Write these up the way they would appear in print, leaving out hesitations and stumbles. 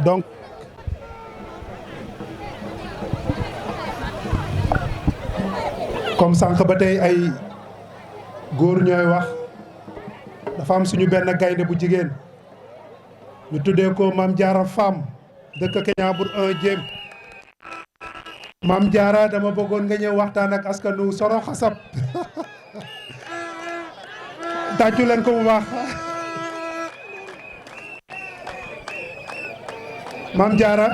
Donc comme sànq ba tey ay góor ñooy wax dafa am suñu benn gaynde bu jigéen ñu tuddee ko Mame Diarra Fam dëkk Kenya Bour 1 Diem. Mame Diarra dama bëggoon nga ñëw waxtaan ak askanu Soro Xasab tàccu leen ko bu baax. Mame Diarra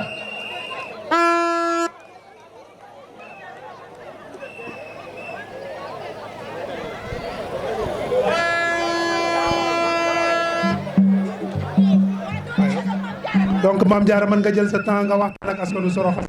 donc Mame Diarra mën nga jël sa temps nga waxtaan ak askanu Soro Xasab.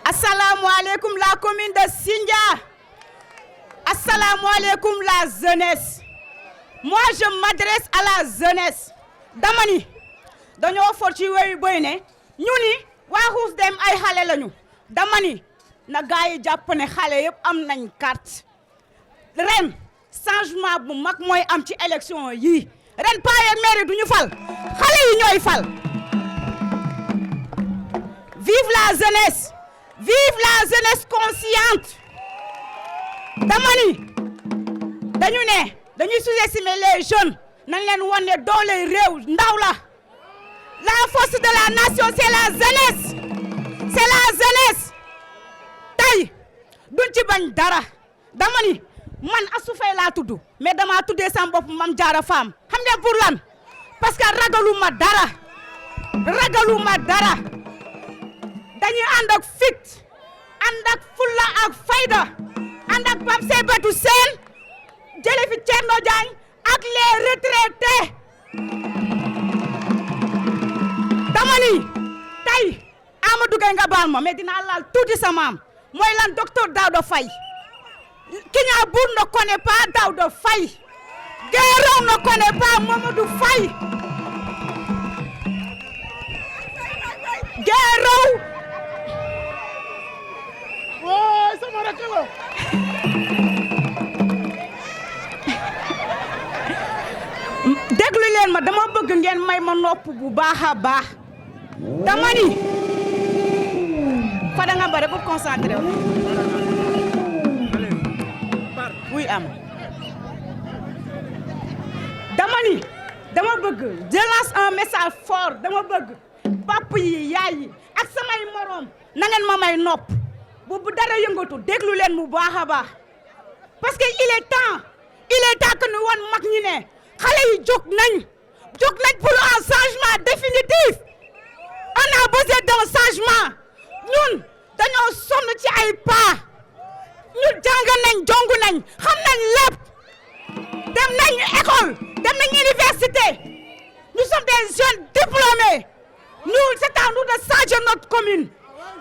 Assalamualaikum la commune de Sindia. Assalamualaikum la jeunesse. Moi je m'adresse à la jeunesse. Damani dañoo for ci wéyu boy ne ñu ni waa Xuus Dem ay xale lañu. Damani na gaay yi jàpp ne xale yëpp am nañ carte. Ren changement bu mag mooy am ci élection yi. Ren paa yeeg maire duñu fal. Xale yi ñooy fal. Vive la jeunesse. Vive la jeunesse consciente. Damani dañuy sous-estimer les jeunes nañ leen wan ne doole réew ndaw la. La force de la nation c'est la jeunesse. C'est la jeunesse. Tey duñ ci bañ dara. Damani man Astou Faye laa tudd mais dama tuddee sama bopp Mame Diarra Fam. Xam ngeen pour lan? Parce que ragaluma dara. Dañuy ànd ak fit, ànd ak fulla ak fayda, ànd ak Pape Seybatou Sène, jële fi Thierno Diagne ak les retraités. Damani tey Amadou Gueye nga baal ma mais dinaa laal tuuti sa maam mooy lan docteur Daouda Faye. Kignanbour ne connaît pas Daouda Faye. Guéréo ne connaît pas Mamadou Faye. Guéréo sama rakk la. Déglu leen ma dama bëgg ngeen may ma nopp bu baax a baax. Damani fa da nga bare pour concentrer wu. Oui am. Damani dama bëgg je lance un message fort dama bëgg papa yi yaay yi ak samay morom na ngeen ma may nopp. bu dara yëngatu déglu leen mu baax a baax parce que il est temps que ñu won mag ñi ne xale yi jóg nañ pour un changement définitif. On a besoin d'un changement. Ñun dañoo sonn ci ay pas ñu jàng nañ jongu nañ xam nañ lépp dem nañ école dem nañ université nous sommes des jeunes diplômés nous c'est à nous de changer notre commune.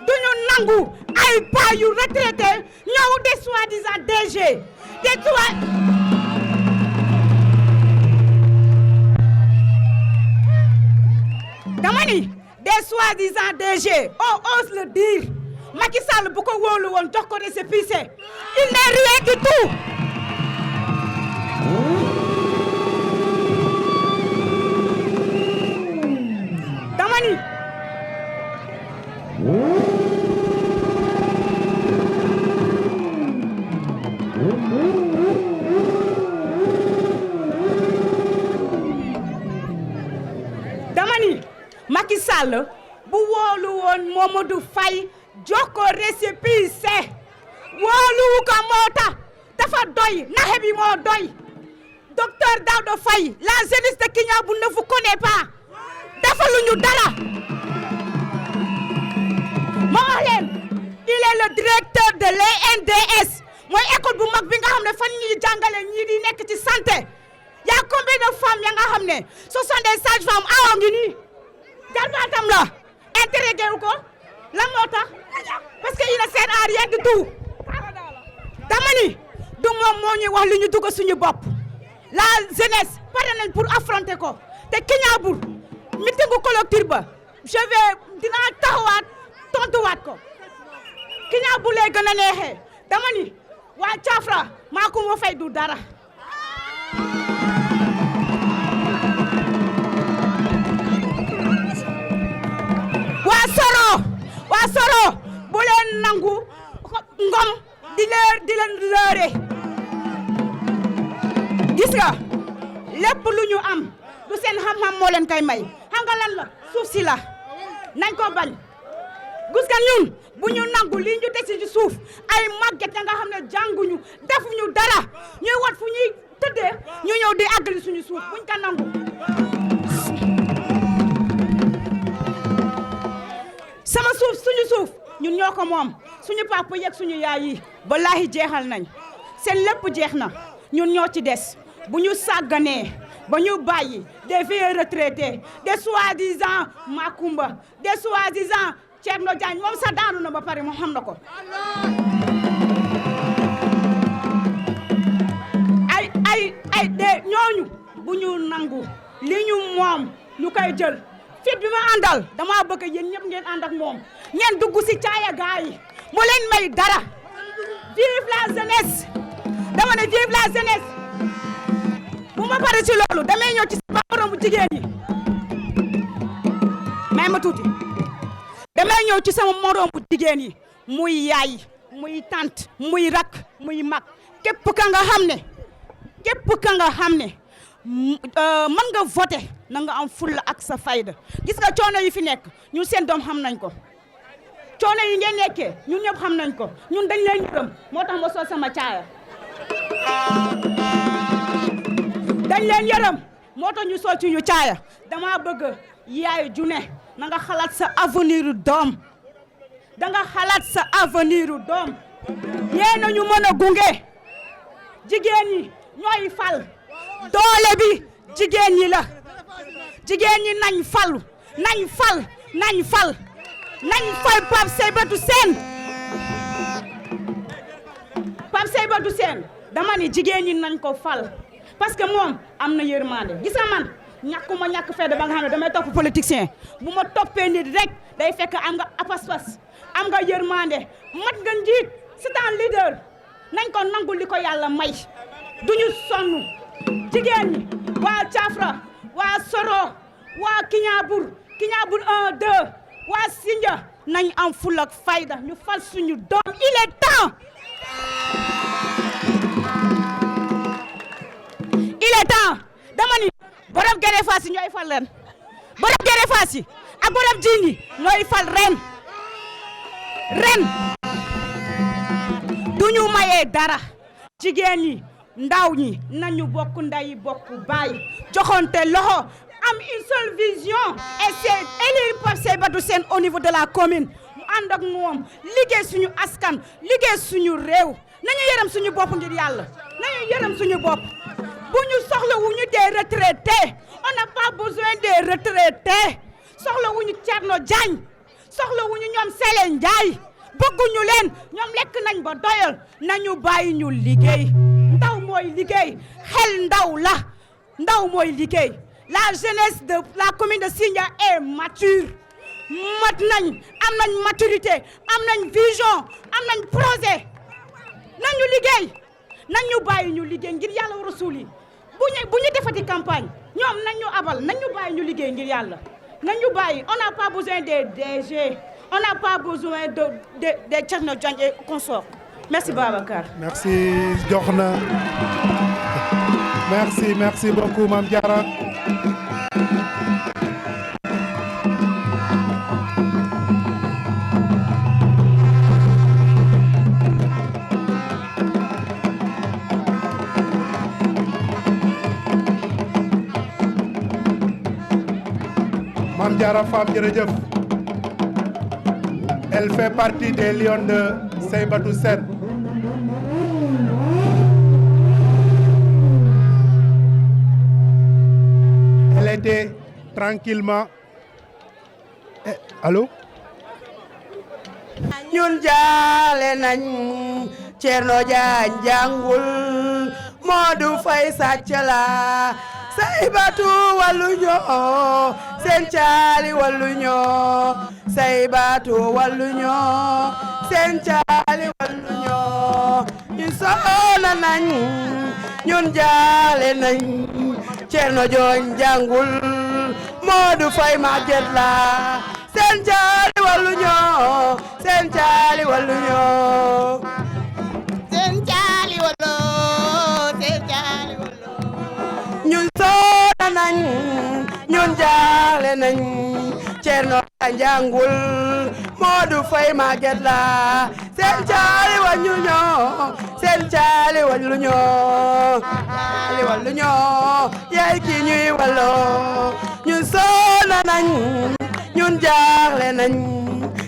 duñu nangu ay pas yu retraité ñëw des soi-disant DG Damani des soi-disant DG on ose le dire Macky Sall bu ko wóolu woon jox ko récépissé il n'est rien du tout. ni Macky Sall bu woolu woon Mamadou Faye jox ko récépissé wooluwu ko moo tax dafa doy naxe bi moo doy docteur Daouda Faye la jeunesse de Kignanbour ne vous connaît pas dafa lu ñu dara ma wax leen il est le directeur de l'ENDS mooy école bu mag bi nga xam ne fan ñi jàngale ñii di nekk ci santé y a combien de femmes ya nga xam ne ce sont des sages-femmes awa ngi nii jarbaatam la interrogé wu ko lan moo tax parce que il ne sert à rien du tout dama ni du moom moo ñuy wax li ñu dugg suñu bopp la jeunesse pare nañ pour affronter ko te Kignanbour meeting bu collectif ba dinaa taxawaat tontuwaat ko Kignanbour lay gën a neexee dama ni waa Thiafra maa ko ma fay du dara waa Soro bu leen nangu ngom di leen lëre gis nga lépp lu ñu am du seen xam-xam moo leen koy may xam nga lan la suuf si la nañ ko bañ gis nga ñun bu ñu nangu lii ñu desi ci suuf ay màgget ya nga xam ne jànguñu defuñu dara ñuy wat fu ñuy tëddee ñu ñëw di àggali suñu suuf buñ ko nangu sama suuf suñu suuf ñun ñoo ko moom suñu papa yeeg suñu yaay yi wallaahi jeexal nañ seen lépp jeex na ñun ñoo ci des bu ñu sàgganee ba ñu bàyyi des vieux retraités des soi-disant Makumba des soi-disant Thierno Diagne moom sax daanu na ba pare moom xam na ko ay de ñooñu bu ñu nangu li ñu moom ñu koy jël fit bi ma àndal dama bëgg yéen ñëpp ngeen ànd ak moom ngeen dugg ci caaya gaa yi mu leen may dara vive la jeunesse dama ne vive la jeunesse bu ma pare ci loolu damay ñëw ci sama moromu jigéen yi may ma tuuti damay ñëw ci sama moromu jigéen yi muy yaay muy tante muy rak muy mag képp ka nga xam ne mën nga voter na nga am fulla ak sa fayda gis nga coono yi fi nekk ñun seen doom xam nañ ko coono yi ngeen nekkee ñun ñëpp xam nañ ko ñun dañ leen yërëm moo tax ma sol sama caaya dañ leen yërëm moo tax ñu sol ci ñu caaya dama bëgg yaay ju ne na nga xalaat sa avenir doom danga xalaat sa avenir doom yéen a ñu mën a gunge jigéen ñi ñooy fal doole bi jigéen ñi la jigéen ñi nañ fal Pape Seybatu Sène dama ni jigéen ñi nañ ko fal parce que moom am na yërmande gis nga man ñàkkuma ñàkk fayda ba nga xam ne damay topp politicien bu ma toppee nit rek day fekk am nga apas-pas am nga yërmande mat nga njiit c'est un leader nañ ko nangu li ko yàlla may duñu sonn jigéen ñi waa Thiafra waa Soro waa Kignanbour 1 2 waa Sindia nañ am fulla ak fayda ñu fal suñu doom il est temps dama ni borom gere faas yi ñooy fal ren borom gere faas yi ak borom jiin yi ñooy fal ren duñu mayee dara jigéen ñi ndaw ñi nañu bokk nday bokk baay joxonte loxo am une seule vision et c'est élire Pape Seybatu Sène au niveau de la commune mu ànd ak moom liggéey suñu askan liggéey suñu réew nañu yërëm suñu bopp ngir yàlla nañu yërëm suñu bopp bu ñu soxlawuñu des retraités on n'a pas besoin des retraités soxlawuñu Thierno Diagne soxlawuñu ñoom Sele Ndiaye bëgguñu leen ñoom lekk nañ ba doyal nañu bàyyi ñu liggéey ndaw mooy liggéey xel ndaw mooy liggéey la jeunesse de la commune de Sindia est mature mat nañ am nañ maturité am nañ vision am nañ projet nañu liggéey nañu bàyyi ñu liggéey ngir yàlla wa rasuul yi bu ñu defati campagne ñoom nañ ñu abal nañ ñu bàyyi ñu liggéey ngir yàlla nañu bàyyi on n'a pas besoin des DG on n'a pas besoin de Thierno Diagne et consorts merci Babacar. merci jox na merci beaucoup Mame Diarra. Mame Diarra Fam jërëjëf. Elle fait partie des Lions de Seybatou Sène. Elle était tranquillement. Allô? ñun jaale nañ Thierno Diagne jàngul Modou Faye sàcc la Seybatou wàllu ñoo seen caali wàllu ñoo Seybatou wàllu ñoo seen caali wàllu ñoo ñun soona nañ ñun jaale nañ Thierno Diagne jàngul Modou Faye màgget la seen caali wàllu ñoo seen caali wàllu ñoo seen caali wàllu seen caali wàllu ñun soona nañ ñun jaale nañ Thierno jàngul Modou Faye màgget la seen caali wàllu ñoo seen caali wàllu ñoo caali wàllu ñoo yaay ki ñuy wàlloo ñun soona nañ ñun jaaxle nañ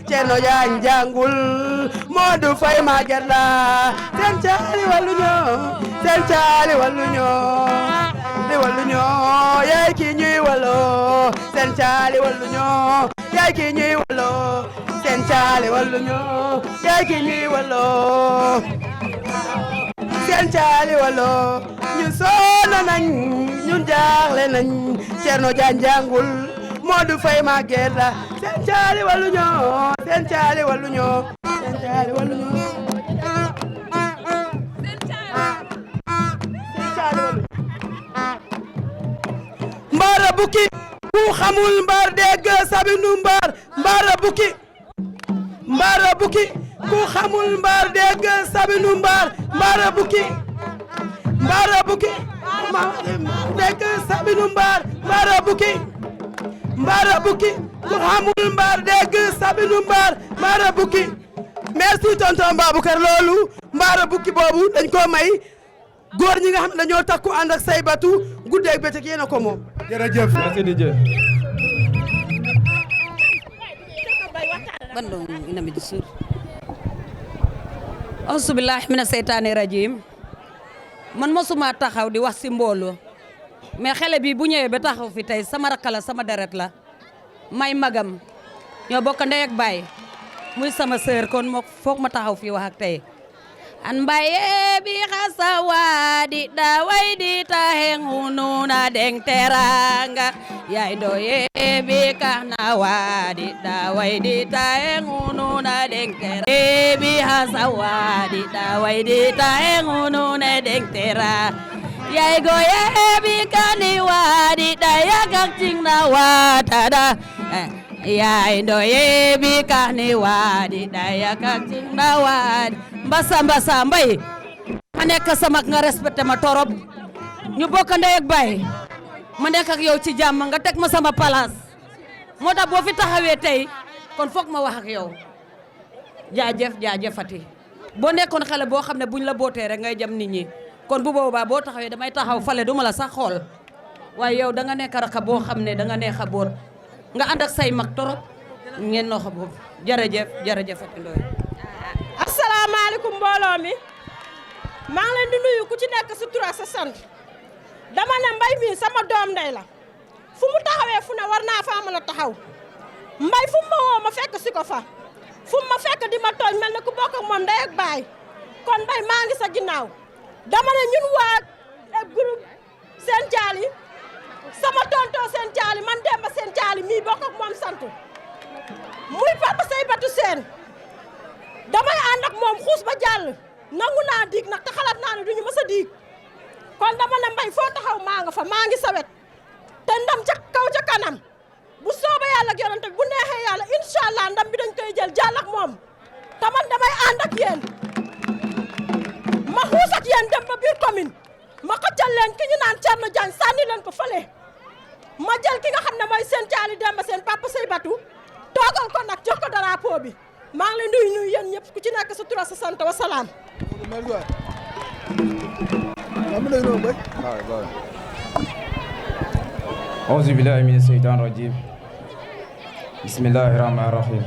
Thierno Diagne jàngul Modou Faye màgget la seen caali wàllu ñoo seen caali wàllu ñoo li wàllu ñoo yaay ki ñuy wàlloo seen caali wàllu ñoo yaay ki ñuy wàlloo seen caali wàllu ñoo yaay ki ñuy wàlloo seen caali wàlloo ñun soona nañ ñun jaaxle nañ Thierno Diagne jàngul Modou Faye màgget la seen caali wàllu ñoo seen caali wàllu ñoo seen caali wàllu ñoo mbaara bukki ku xamul mbaar dégg sabinu mbaara bukki ku xamul mbaar dégg sabinu mbaara bukki dégg sabinu mbaara bukki ku xamul mbaar dégg sabinu mbaara bukki merci tonton Baboucar loolu mbaara bukki boobu dañ ko may góor ñi nga xam ne dañoo takku ànd ak Seybatou guddeeg bëccëg yéen a ko moom. jërëjëf. merci DJ. bandung ina mi disur auzubillahi mina seytaani rajim man mosuma taxaw di wax si mbooloo mais xale bi bu ñëwee ba taxaw fi tey sama rakk la sama deret la may magam ñoo bokk ndey ak baay muy sama sœur kon moo foog ma taxaw fi wax ak tey an mbaye bi xasa waadi da way di tahen hununa deng teranga yay doye bi kahna waadi da way di tahen hununa deng teranga bi xasa waadi da way di tahen hununa deng teranga yay goye bi kani waadi da yakak cingna watada yaay ndoye bi kahni waadi daya kakting na waadi mbasa mbay ma nekk sama nga respecté ma torop ñu bokk ndey ak baay ma nekk ak yow ci jàmm nga teg ma sama place moo tax boo fi taxawee tey kon foog ma wax ak yow jaajëfati boo nekkoon xale boo xam ne buñ la bootee rek ngay jam nit ñi kon bu boobaa boo taxawee damay taxaw fale duma la sax xool waaye yow da nga nekk raka boo xam ne da nga neex a boot nga ànd ak say mag torop ngeen noo xam boobu jërëjëf Fatou Ndoye. asalaamaaleykum mbooloo mi maa ngi leen di nuyu ku ci nekk sa tur ak sa sant dama ne mbay mi sama doom ndey la fu mu taxawee fu ne war naa faa mën a taxaw mbay fu mu ma woo ma fekk si ko fa fu mu ma fekk di ma tooñ mel ne ku bokk ak moom ndey ak baay kon mbay maa ngi sa ginnaaw dama ne ñun waa groupe seen jaali sama tonton seen jaali man Demba seen jaali mii bokk ak moom sant muy papa Seybatou Sène damay ànd ak moom xuus ba jàll nangu naa diig nag te xalaat naa ne duñu mës a diig kon dama ne mbay foo taxaw maa nga fa maa ngi sawet te ndam ca kaw ca kanam bu soobee yàlla ak yonent bi bu neexee yàlla incha allah ndam bi dañ koy jël jàll ak moom te man damay ànd ak yéen ma xuus ak yéen dem ba biir commune ma xëccal leen ki ñu naan Thierno Diagne sànni leen ko fële ma jël ki nga xam ne mooy seen caali Demba seen papa Seybatou toogal ko nag jox ko drapeau bi maa ngi leen di nuyu yéen ñëpp ku ci nekk sa tur sa sant wa salaam. auzu billahi mina seytaan rajim bismillahi rahmani rahim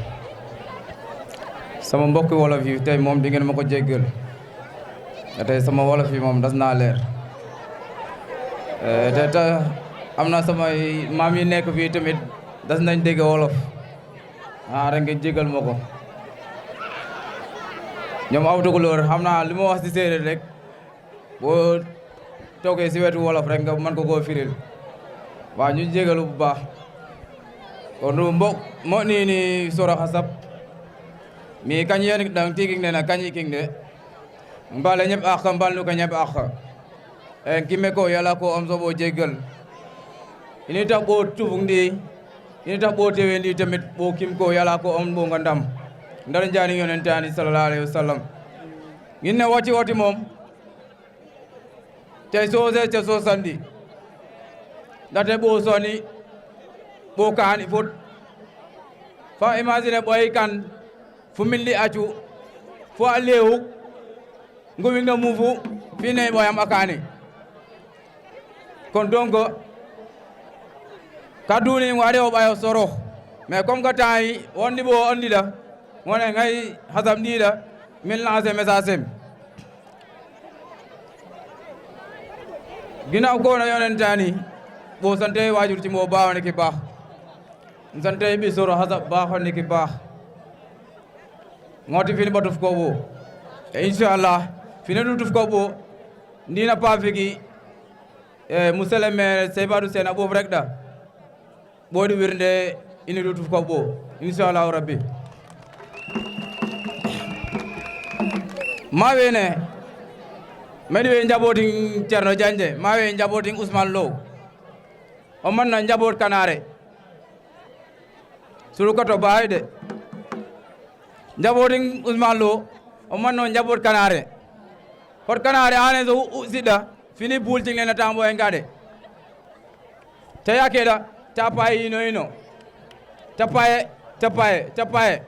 sama mbokki wolof yi tey moom di ngeen ma ko jéggal tey sama wolof yi moom das naa leer te am na samay maam yi nekk fii tamit das nañ dégg wolof rek ngeen jéggal ma ko ñoom aw tukulóor xam naa li ma wax si séeréer rek boo toogee si wetu wolof rek nga mën ko koo firil waaw ñu jégalu bu baax kon mbok mo ni sora xasab mi kañ yen dang tiging ne na kañ iking de mbale ñep ak mbal nu ko ñep ak en kime ko yàlla ko am so bo jégal ini tax bo tufuk ndi ini tax bo tewe ndi tamit bo kim ko yàlla ko am bo nga ndam ndar njaani yonent ani sallallahu alaihi wasallam ngin ne wati moom tey soose te so sandi ndaxte ɓo soni ɓo kaani fot fa imagine ɓoy kan fu milli acu fo a leewuk ngumik na mufu fi ne ɓoyam a kaani kon donc ka duni waɗe o ɓayo soro mais comme que temps yi wonni ɓo andida wone ngay hasam ɗiɗa min lancer message em ginnaaw ko na yonentani bo sante waajur ci moo baax ki baax sante bi soro hasa baax ki baax ngoti fini batuf ko bo inshallah fini dutuf ko bo ndina pa figi monsieur le maire Seybadou Sène abo rek da bodi wirnde ini dutuf ko bo inshallah rabbi ma wene medi we njaboti Thierno Diagne ma we njaboti Ousmane Lo o man na njaboot Kanare sulu koto baay de njabooti Ousmane Lo o man no njaboot Kanare hot Kanare ane so sidda fini bulting lena tambo e ngade te yakeda tapaye ino tapaye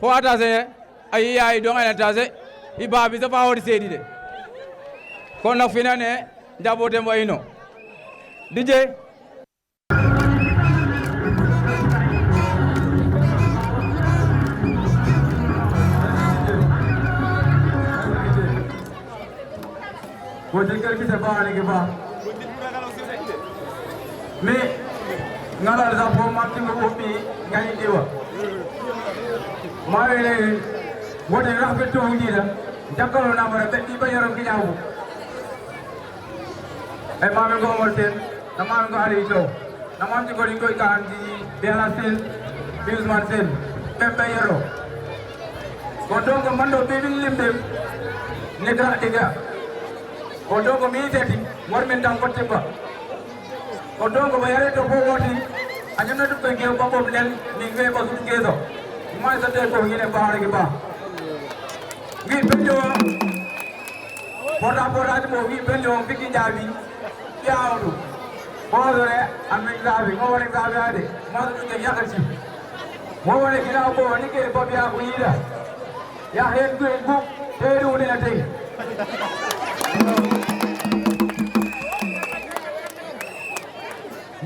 fo atase ayi yayi do ngana tase ibabi so fa hodi sedi de kon nak finane njaboote mo ino DJ वो जंगल की से बाहर के बाद मैं ngala za po mati ko bi ngai diwa mare le wote rafe to ngi da jakalo na mara be ba yaram ki nyawu e ma me go morten na ma go ari to na ma ko ri ko kan di bela sel bius martel be yaro ko do ko mando be bin limbe ne ga diga ko do ko mi teti mormen tan ko tebba ko do ko bayare to ko woti anyam na to ko ngew ko bob len ni ngew ko su ngezo ma sa te ko ngine baare ki ba ngi benjo pora mo ngi benjo bigi jabi yaawdu ko dore amen zabi mo wone zabi ade mo do ngi yakati mo wone kila ko ni ke ko biya ko yida ya hen ko te do ne tay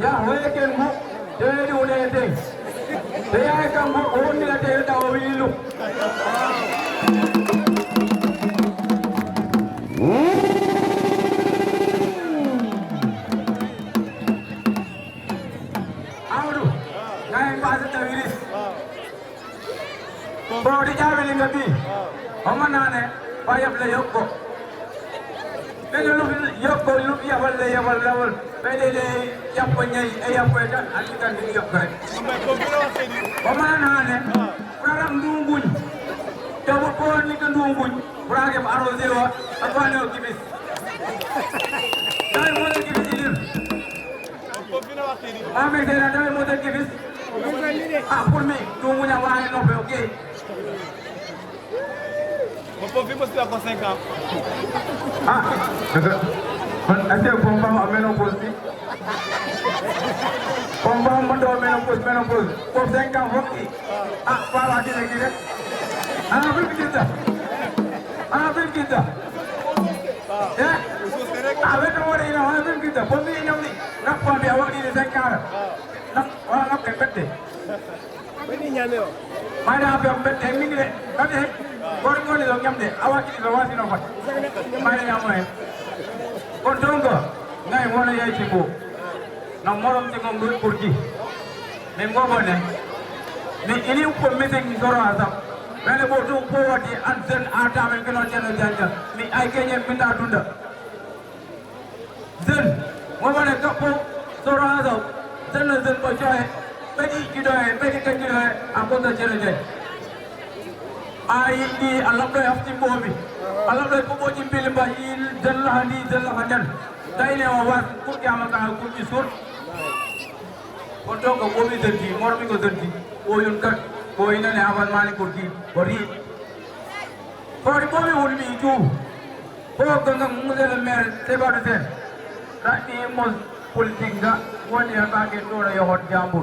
ya weken mu dedi une te te ya kan mu onni la te da wilu awdu ngay pass ta wiris bo di jaweli ngabi o manane fa yable yokko Bede lu yokko lu yabal lawal bede yappo nyai e yappo tan alikan ni yokko rek o manane praram ndunguñ to ko ni ko ndunguñ prage arrosé wa afane o kibis dai mo kibis ilir mais c'est la dernière modèle qui vise. Ah, pour moi, tout le monde a un nom, ok. On peut vivre aussi après 5 ans. Ah, est-ce que vous pouvez m'amener au poste? On va m'amener au poste, pour 5 ans, ok. Ah, voilà, qui est qui est? Ah, vous êtes là. Ah, vous êtes là. Avec le mot de l'île, on a vu que pour lui, il y a eu la première fois qu'il est 5 ans. On a fait péter. Madame, on a fait émigrer. Quand on est dans le camp, on va quitter le voisin. Madame, on donc, on a eu un aïe chico. Non, moi, on s'est conduit pour qui? Mais moi, on est. Mais il y a eu pour mettre une sorte à ça. Mais le bout du poids, un jeune attaque avec un jeune. Mais il y a une minute à tout. Jeune, moi, on est capable de sortir à ça. Jeune, pas jouer. Petit qui doit être, petit qui doit être, à cause de jeune. Aïe, Allah doit avoir un peu de Allah doit avoir un peu de il jeune la handi, jeune la handan. D'ailleurs, on va pour qu'il y ait un coup de sourd. Quand on a combien de temps, moi, je me dis, oh, il y a कोई ना ले आवाज़ मारने को की बड़ी कोई कोई उल्मी क्यों वो गंगा मुझे ले मेरे से बात है राती मुझ पुलिस का वो नहीं आता कि थोड़ा ये हॉट जाम्बू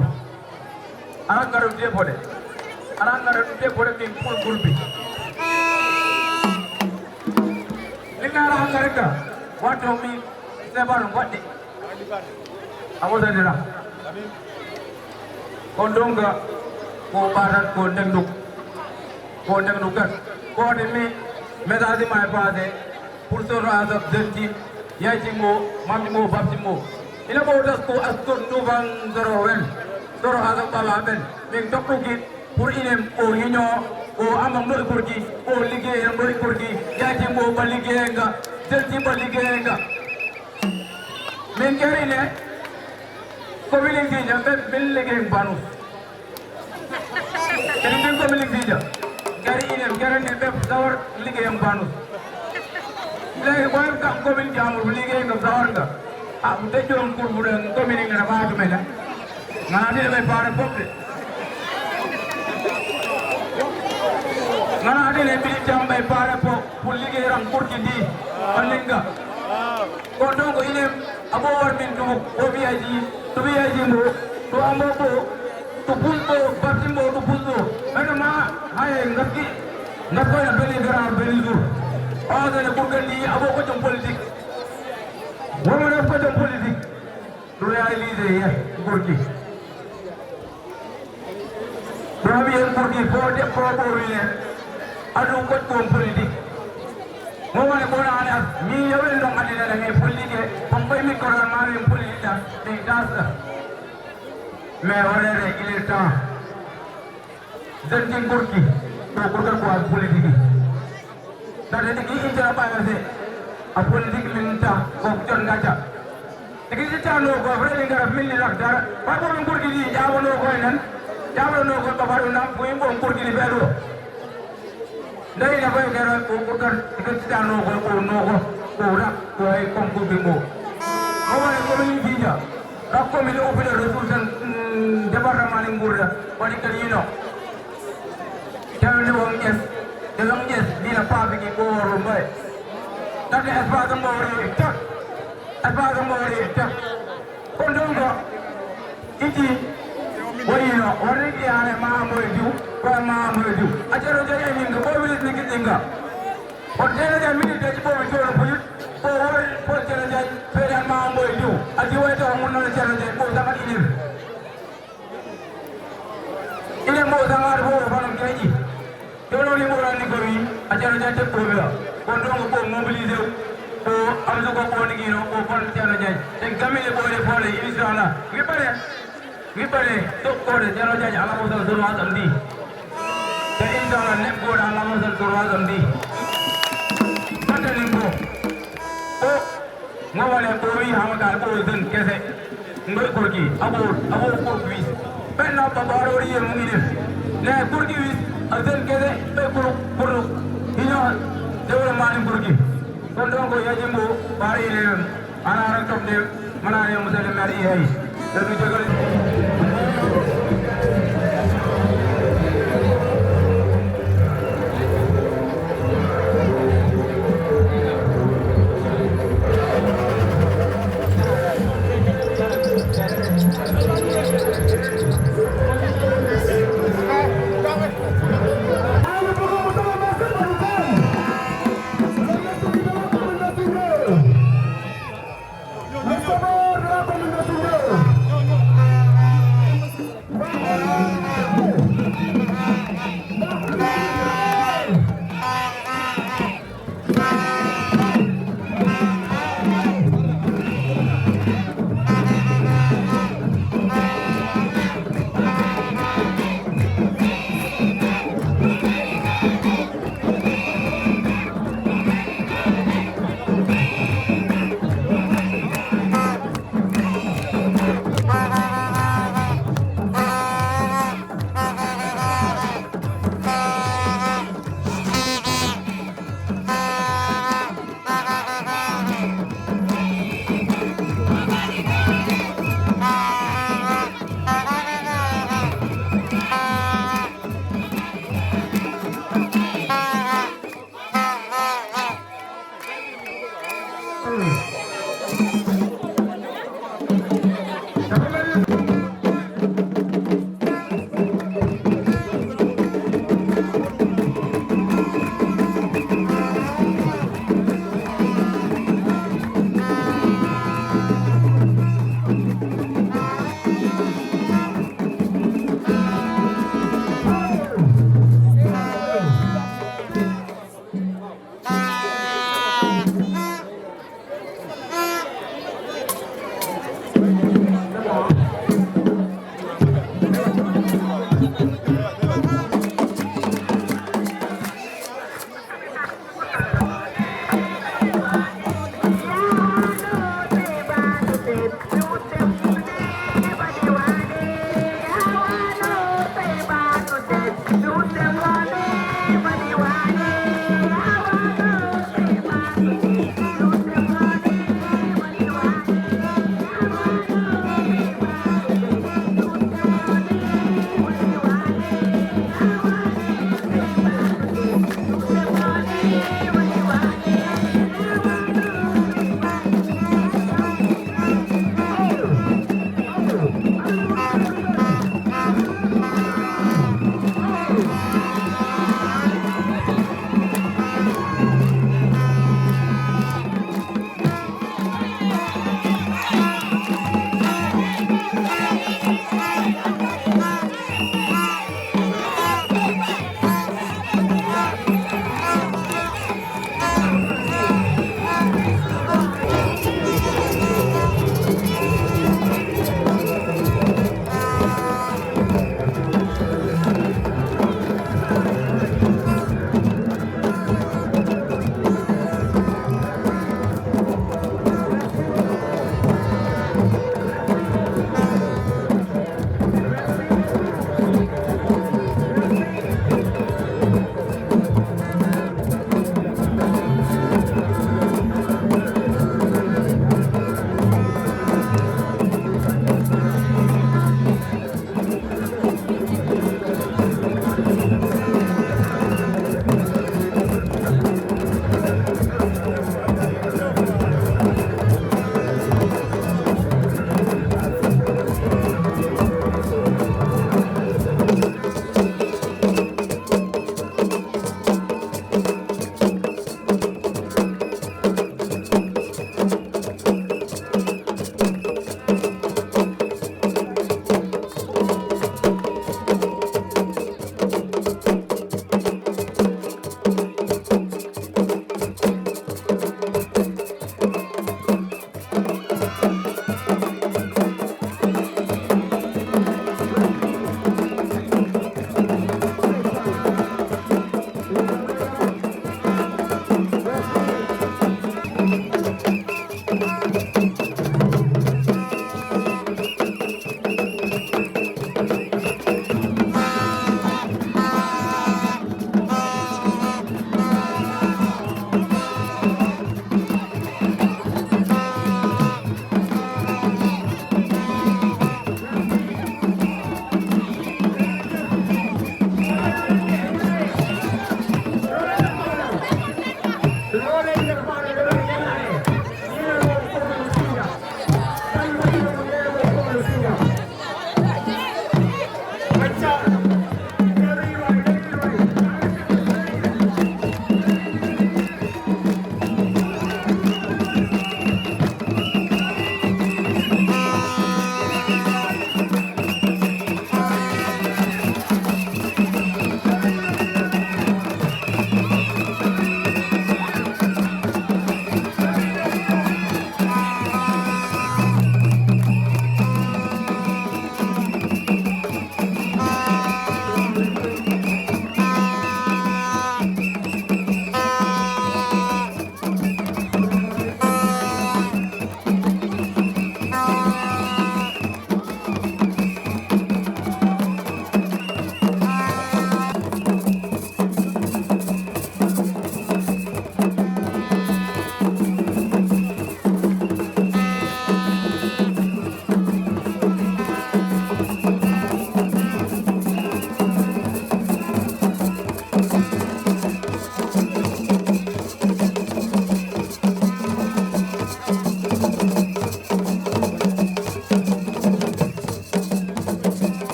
आराम करो जे फोड़े कि पुल गुल्बी लेकिन आराम करेगा what do me से बात what दे आवाज़ दे रहा कौन को बारत को डंडुक कर को में मेदादी माय पादे पुरसो राजब जंती याचिमो मामिमो बाबजिमो ina bodas ko astur nuban zorowen zoro haza talaben min tokkuki pour inem o hino o amam no kurki o liggey no kurki yajimmo ba liggeyenga jenti ba liggeyenga min kerine community jambe bil liggey banus Kemudian pemilik bija, cari ini, cari ni, besar liga yang banus. Lagi boleh tak pemilik jamur liga yang besar enggak? Aku terjun kurburan pemilik nama apa mana? Mana dia lebih parah pokok. Mana dia lebih jam lebih parah pokok liga yang kurki di, palinga. Kodong ko ini, abu warmin tu, obi aji mu, tu ambo ko. Tupulto, batimbo, tupulto. Ada mana? Hai, ngerti? Ngerti ya beli gerak beli zur. Ada yang bukan di abo kocok politik. Women apa kocok politik? Realise ya, kurki. Berapa yang kurki? Forte ini. Aduh kocok politik. Women apa nak? Mi yang dong ada dalam politik. Sampai mi korang mari politik dah, dah. मैं वाले रे इलेक्टा जंजिंग कुर्की तो कुर्कर को आज पॉलिटिकी तरे दिकी इंजरा पाया से अब पॉलिटिक लिंटा कोक्चन गाचा दिकी जितना लोग को अपने लिंगर मिलने लगता है पापा में कुर्की दी जावल लोग को इन्हन जावल लोग को बाहर नाम कोई को कुर्की दी बैठो नहीं ना कोई कह रहा है कुर्कर दिकी जितना लोग को रख कोई कम कुर्की को हमारे को मिली चीज़ा Aku milik opini resursan Departemen Mangurda, Wadikal Yino. Jangan lupa dalam yes di apa bagi orang baik. Tapi apa kamu orang tak? Apa kamu orang tak? Kondom tak? Ini, Wadino, orang ini ada mahu itu, orang mahu itu. Acara jadi ini, kau boleh sedikit tinggal. Orang jadi ini jadi boleh jual buyut. Por challenge federal mambo itu ajiwa itu amunna challenge ko sangat ini mo sangat bo banam keji jono ni mo rani kori acara jante ko bela kondong ko mobilize ko amzo ko ni gino ko por challenge en gamile bo le fole inshallah ngipare to ko de challenge ala mo dal durwa amdi te inshallah ne ko ala mo dal durwa amdi pata limbo ngawale ko wi hamagal ko den kese ngoy kurki abo kurki penna babaro ri mu ngi ne kurki wi azen kese be kuru hino dewre mani kurki kon don ko yajimbo bari le ana ran top de mana ne musale mari hay dañu jégal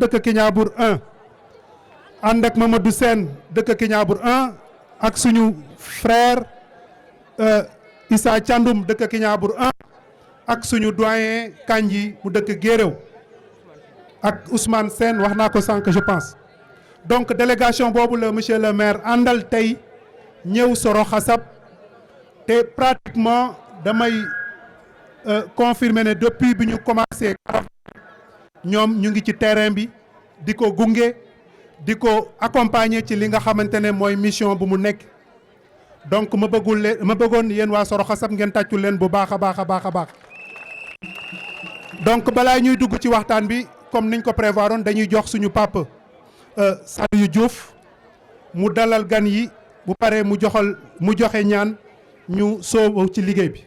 dëkk Kignanbour 1 ànd ak Mamadou Sène dëkk Kignanbour 1 ak suñu frère Issa Thiandoum dëkk Kignanbour 1 ak suñu doyen Kandji mu dëkk Guéréo ak Ousmane Sène wax naa ko sànq je pense. Donc délégation boobu la monsieur le maire àndal tey ñëw Soro Xasab te pratiquement damay confirmer ne depuis bi ñu commencé ñoom ñu ngi ci terrain bi di ko gunge di ko accompagner ci li nga xamante ne mooy mission bu mu nekk. Donc ma bëggoon yéen waa Soro Xasab ngeen tàccu leen bu baax a baax a baax a baax. Donc balaa ñuy dugg ci waxtaan bi comme niñ ko prévoiroon dañuy jox suñu papa Saliou Diouf mu dalal gan yi bu paree mu joxe ñaan ñu soobu ci liggéey bi.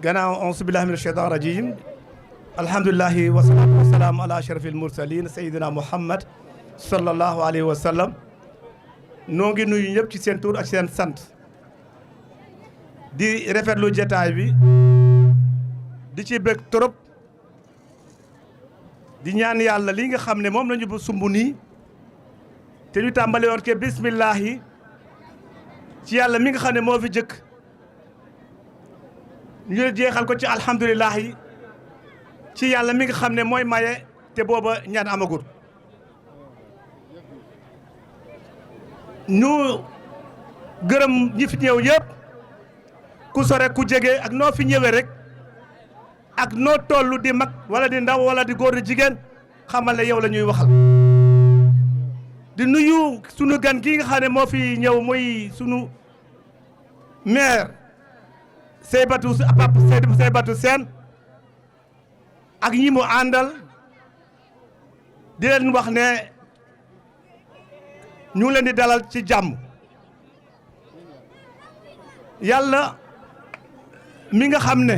gannaaw auzu billahi mina shaytaan rajim alhamdulillahi wasalaatu wasalaam ala ashrafil mursalin sayidina muhammad sallallahu alayhi wa sallam noo ngi nuyu ñëpp ci seen tur ak seen sant di rafetlu jotaay bi di ci bëgg trop di ñaan yàlla li nga xam ne moom la ñu bu sumb nii te ñu tàmbali woon ke bismillahi ci yàlla mi nga xam ne moo fi jëkk ñu jeexal ko ci alhamdulillahi ci yàlla mi nga xam ne mooy maye te booba ñaan amagul ñu gërëm ñi fi ñëw yëpp ku sore ku jege ak noo fi ñëwee rek ak noo tollu di mag wala di ndaw wala di góor di jigéen xamal ne yow la ñuy waxal di nuyu sunu gan gi nga xam ne moo fi ñëw muy sunu maire Seybatou Sène ak ñi mu àndal di leen wax ne ñu ngi leen di dalal ci jàmm yàlla mi nga xam ne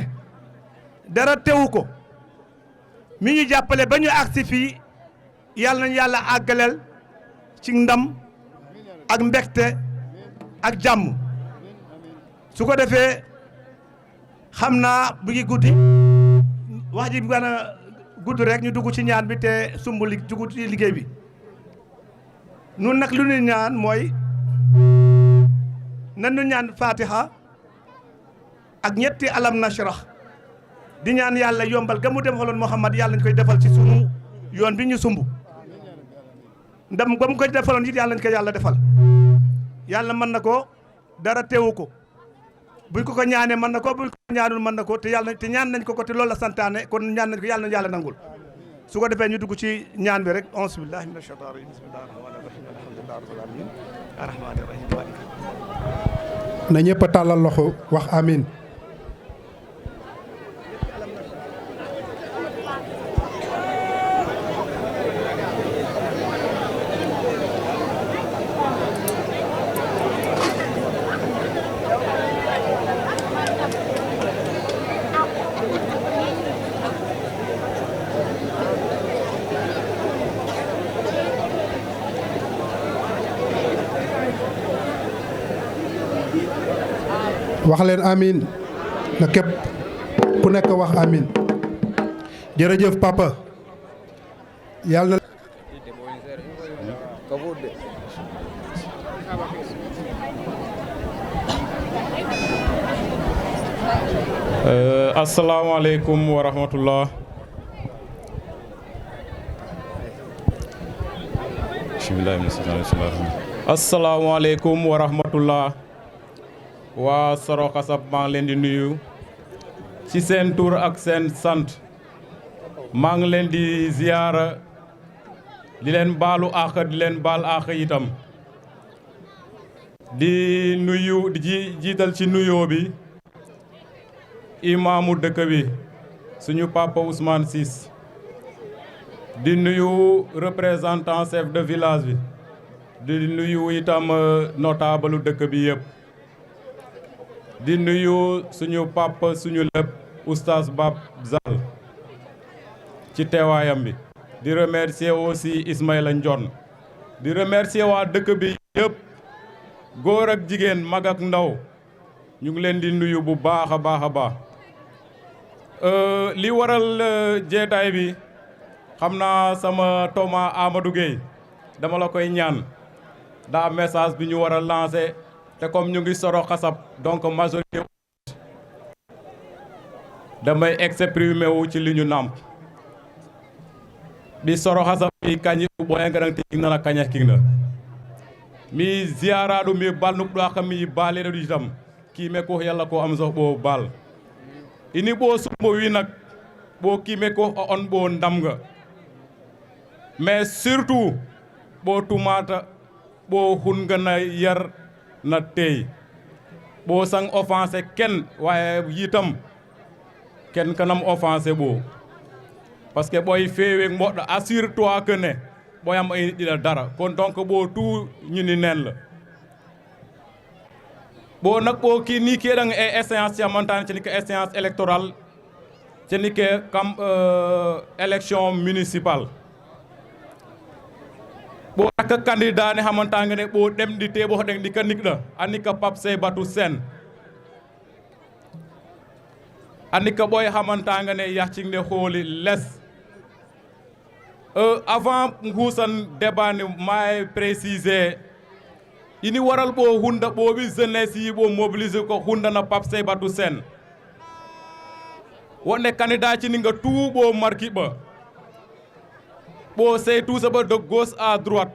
dara tewu ko mi ñu jàppale ba ñu agsi fii yàlla nañu yàlla àggaleel ci ndam ak mbégte ak jàmm su ko defee xam naa bu ngi guddi wax ji gën a gudd rek ñu dugg ci ñaan bi te sumb li dugg ci liggéey bi nun nag lu ñu ñaan mooy nan ñu ñaan fatiha ak ñetti alam nashrah di ñaan yàlla yombal ga mu dem xoloon Muhammad yàlla nañ koy defal ci sunu yoon bi ñu sumb ndam ba mu koy defaloon it yàlla nañ ko yàlla defal yàlla mën na ko dara teewu ko buñ ko ñaanee mën na ko buñ ko ñaanul mën na ko te yàlla te ñaan nañ ko te loolu la santaane kon ñaan nañ ko yàlla nañ yàlla nangul su ko defee ñu dugg ci ñaan bi rek auzu billahi minash shaytaani rajim bismillahi rahmaani rahim alhamdulillahi rabbil alamin arrahmaani rahim maliki na ñëpp a tàllal loxo wax amin. wax leen amin na képp ku nekk wax amin jërëjëf papa yàlla na asalaamaaleykum wa rahmatullah asalaamaaleykum wa rahmatullah waa Soro Xasab maa ngi leen di nuyu ci seen tur ak seen sant maa ngi leen di ziyaara di leen baalu àq di leen baal àq itam di nuyu di jiital ci nuyoo bi imaamu dëkk bi suñu papa Ousmane Ciss di nuyu représentant chef de village bi di nuyu itam notable dëkk bi yëpp di nuyu suñu papa suñu lépp oustaz Bab Zal ci teewaayam bi di remercier aussi Ismaïla Ndione di remercier waa dëkk bi yëpp góor ak jigéen mag ak ndaw ñu ngi leen di nuyu bu baax a baax a baax li waral jeetaay bi xam naa sama Thomas Amadou Gueye dama la koy ñaan daa message bi ñu war a lancer te comme ñu ngi soro xasab donc majorité damay exprimer wu ci li ñu namp bi soro xasab bi kañi ɓoyengarang ti na kaña kingna mi ziyaraɗo mi balnuɗo kam mi baleɗo itam kiime ko yalla ko am soh ɓo bal ini ɓo sumbo wi nak ɓo kiime ko on ɓo ndamga mais surtout ɓo tumata ɓo hungana yar na tey ɓo sang offensé ken waye yitam ken kanam offensé ɓo parce que ɓoy feewe moɗɗo assure toi que ne ɓoyam ay ɗiɗa dara kon donc ɓo tout ñini nen la ɓo nak ɓo ki ni keɗang e échéance camantane ceni ke échéance électorale ceni ke kam élection municipale ɓo rakka candidat ne xamantanga ne ɓo ɗemɗi te ɓo xoɗeng ɗika nikɗa anika Pape Seybatou Sène anika ɓoy xamantanga ne yaxcing ne xooli les avant nguusan débat ne may préciser ini waral ɓo hunda ɓoɓi jeunesse yi ɓo mobiliser ko hundana Pape Seybatou Sène wonde candidat cininga tout ɓo marki ɓa ɓo sey tout saɓa de gauche à droite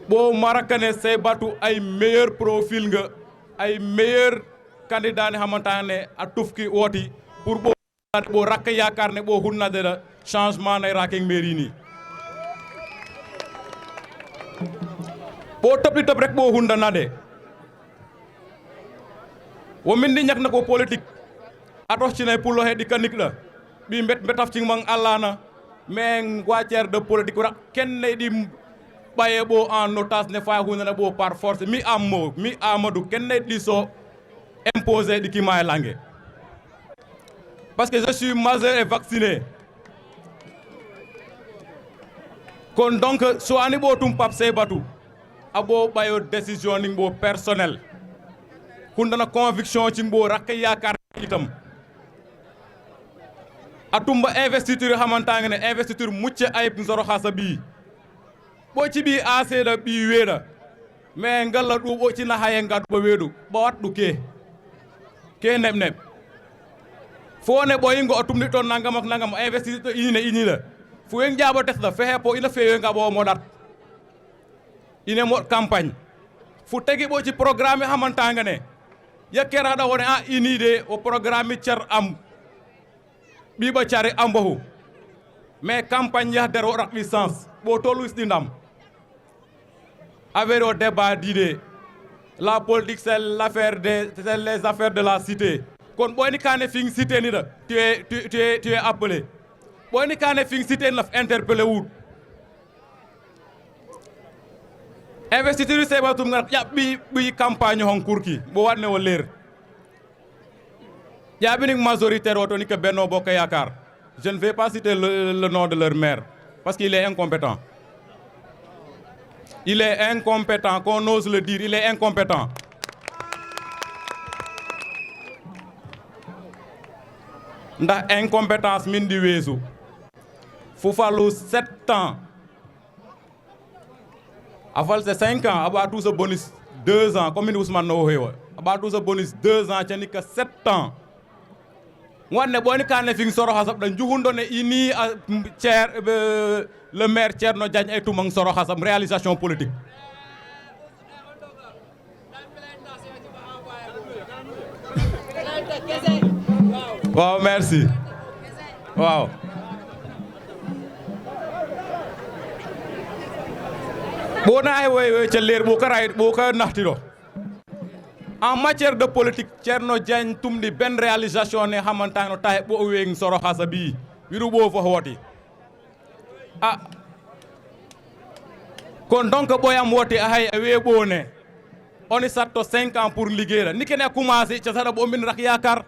ɓo marakane Seybatou ay meilleur profil nga ay meilleur candidat ne xamantane a tufki wooti pour ɓo rakka yakar ne ɓo hunnadera changement nay rakeng mairie ni ɓo topɗi top rek ɓo hundanade wo min ndi ñakna ko politique atoxcinay pulo he ɗika nikɗa ɓi mbetaf cing mang allana mais watière de politique rak ken ne ɗi ɓaye ɓo en otage ne fa hunana ɓo par force mi Amadou ken ne ɗi so imposé ɗikima e langue parce que je suis majeur et vacciné kon donc so ani ɓo tum Pape Seybatou a ɓo ɓayo décision ning ɓo personnel hundana conviction cing ɓo rakka yakar itam a tumba investiture xamantanga ne investiture mucce ayib soro xasa ɓi ɓo ci ɓi a seeɗa ɓi weeɗa mais ngalla ɗu ɓo cina haye ngad ɓo weeɗu ɓa wat ɗu ke neɓ fo ne ɓoyingo o tumɗi toon nangam ak nangam investiture to inila fo wen jaɓo tesɗa fexe po ina feewe nga ɓo moɗat ine moɗ campagne fu tegi ɓo ci programme xamantanga ne yakkeraɗa wone a inide o programme cer am ɓiɓa cari ambahu mais campagne yahdere o rak licence ɓo tolu isɗindam affaire o débat d'idée la politique c'est les affaires de la cité kon ɓoyni kane fing cité ni ɗa tu es appelé ɓoyni kane fing cité ni laf interpellé wut investiture Seybatou ngar ƴaɓɓi ɓuyi campagne hon kurki ɓo waɗne o leer ƴaɓining majoritaire o toni que Benno Bokk Yakaar je ne vais pas citer le nom de leur maire parce qu'il est incompétent qu'on ose le dire, il est incompétent ndax incompétence min di weesu fu falu 7 ans a fal c'est 5 ans a ɓa tout ce bonus 2 ans comme min Ousmane no xewa a ɓa tout ce bonus 2 ans ceni ka 7 ans wanne ɓoyni kane fing soro xasab ɗa njuxundone ini a le maire Thierno Diagne ay tumang soro xasam réalisation politique waaw merci waaw ɓona ay woy ca leer ɓo ka rayit ɓo ka naxtiro en matière de politique Thierno Diagne tumɗi ben réalisation ne xamantano taxe ɓo weeng soro xasa bi wiru ɓo fo wooti kon donc ɓoyam wooti a hay a we ɓone oni satto 5 ans pour liggéeyra ni kene a commencé ca saɗa ɓo mbin rak yakar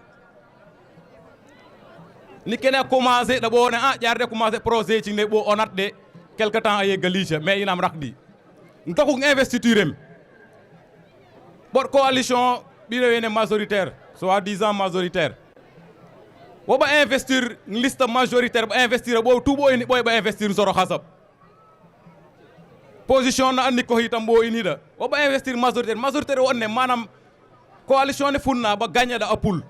ni kene a commencé ɗa ɓo wone ƴarde commencé projet cing ne ɓo onat de quelque temps a yegga lica mais inam rak ɗi tokuk investiture em ɓoɗ coalition ɓino wene majoritaire soi-disant majoritaire wo ba investir liste majoritaire ba investir bo tu bo ini boy ba investir soro hasab position na andi ko hitam bo ini da wo ba investir majoritaire wonne manam coalition ne funna ba gagner da apul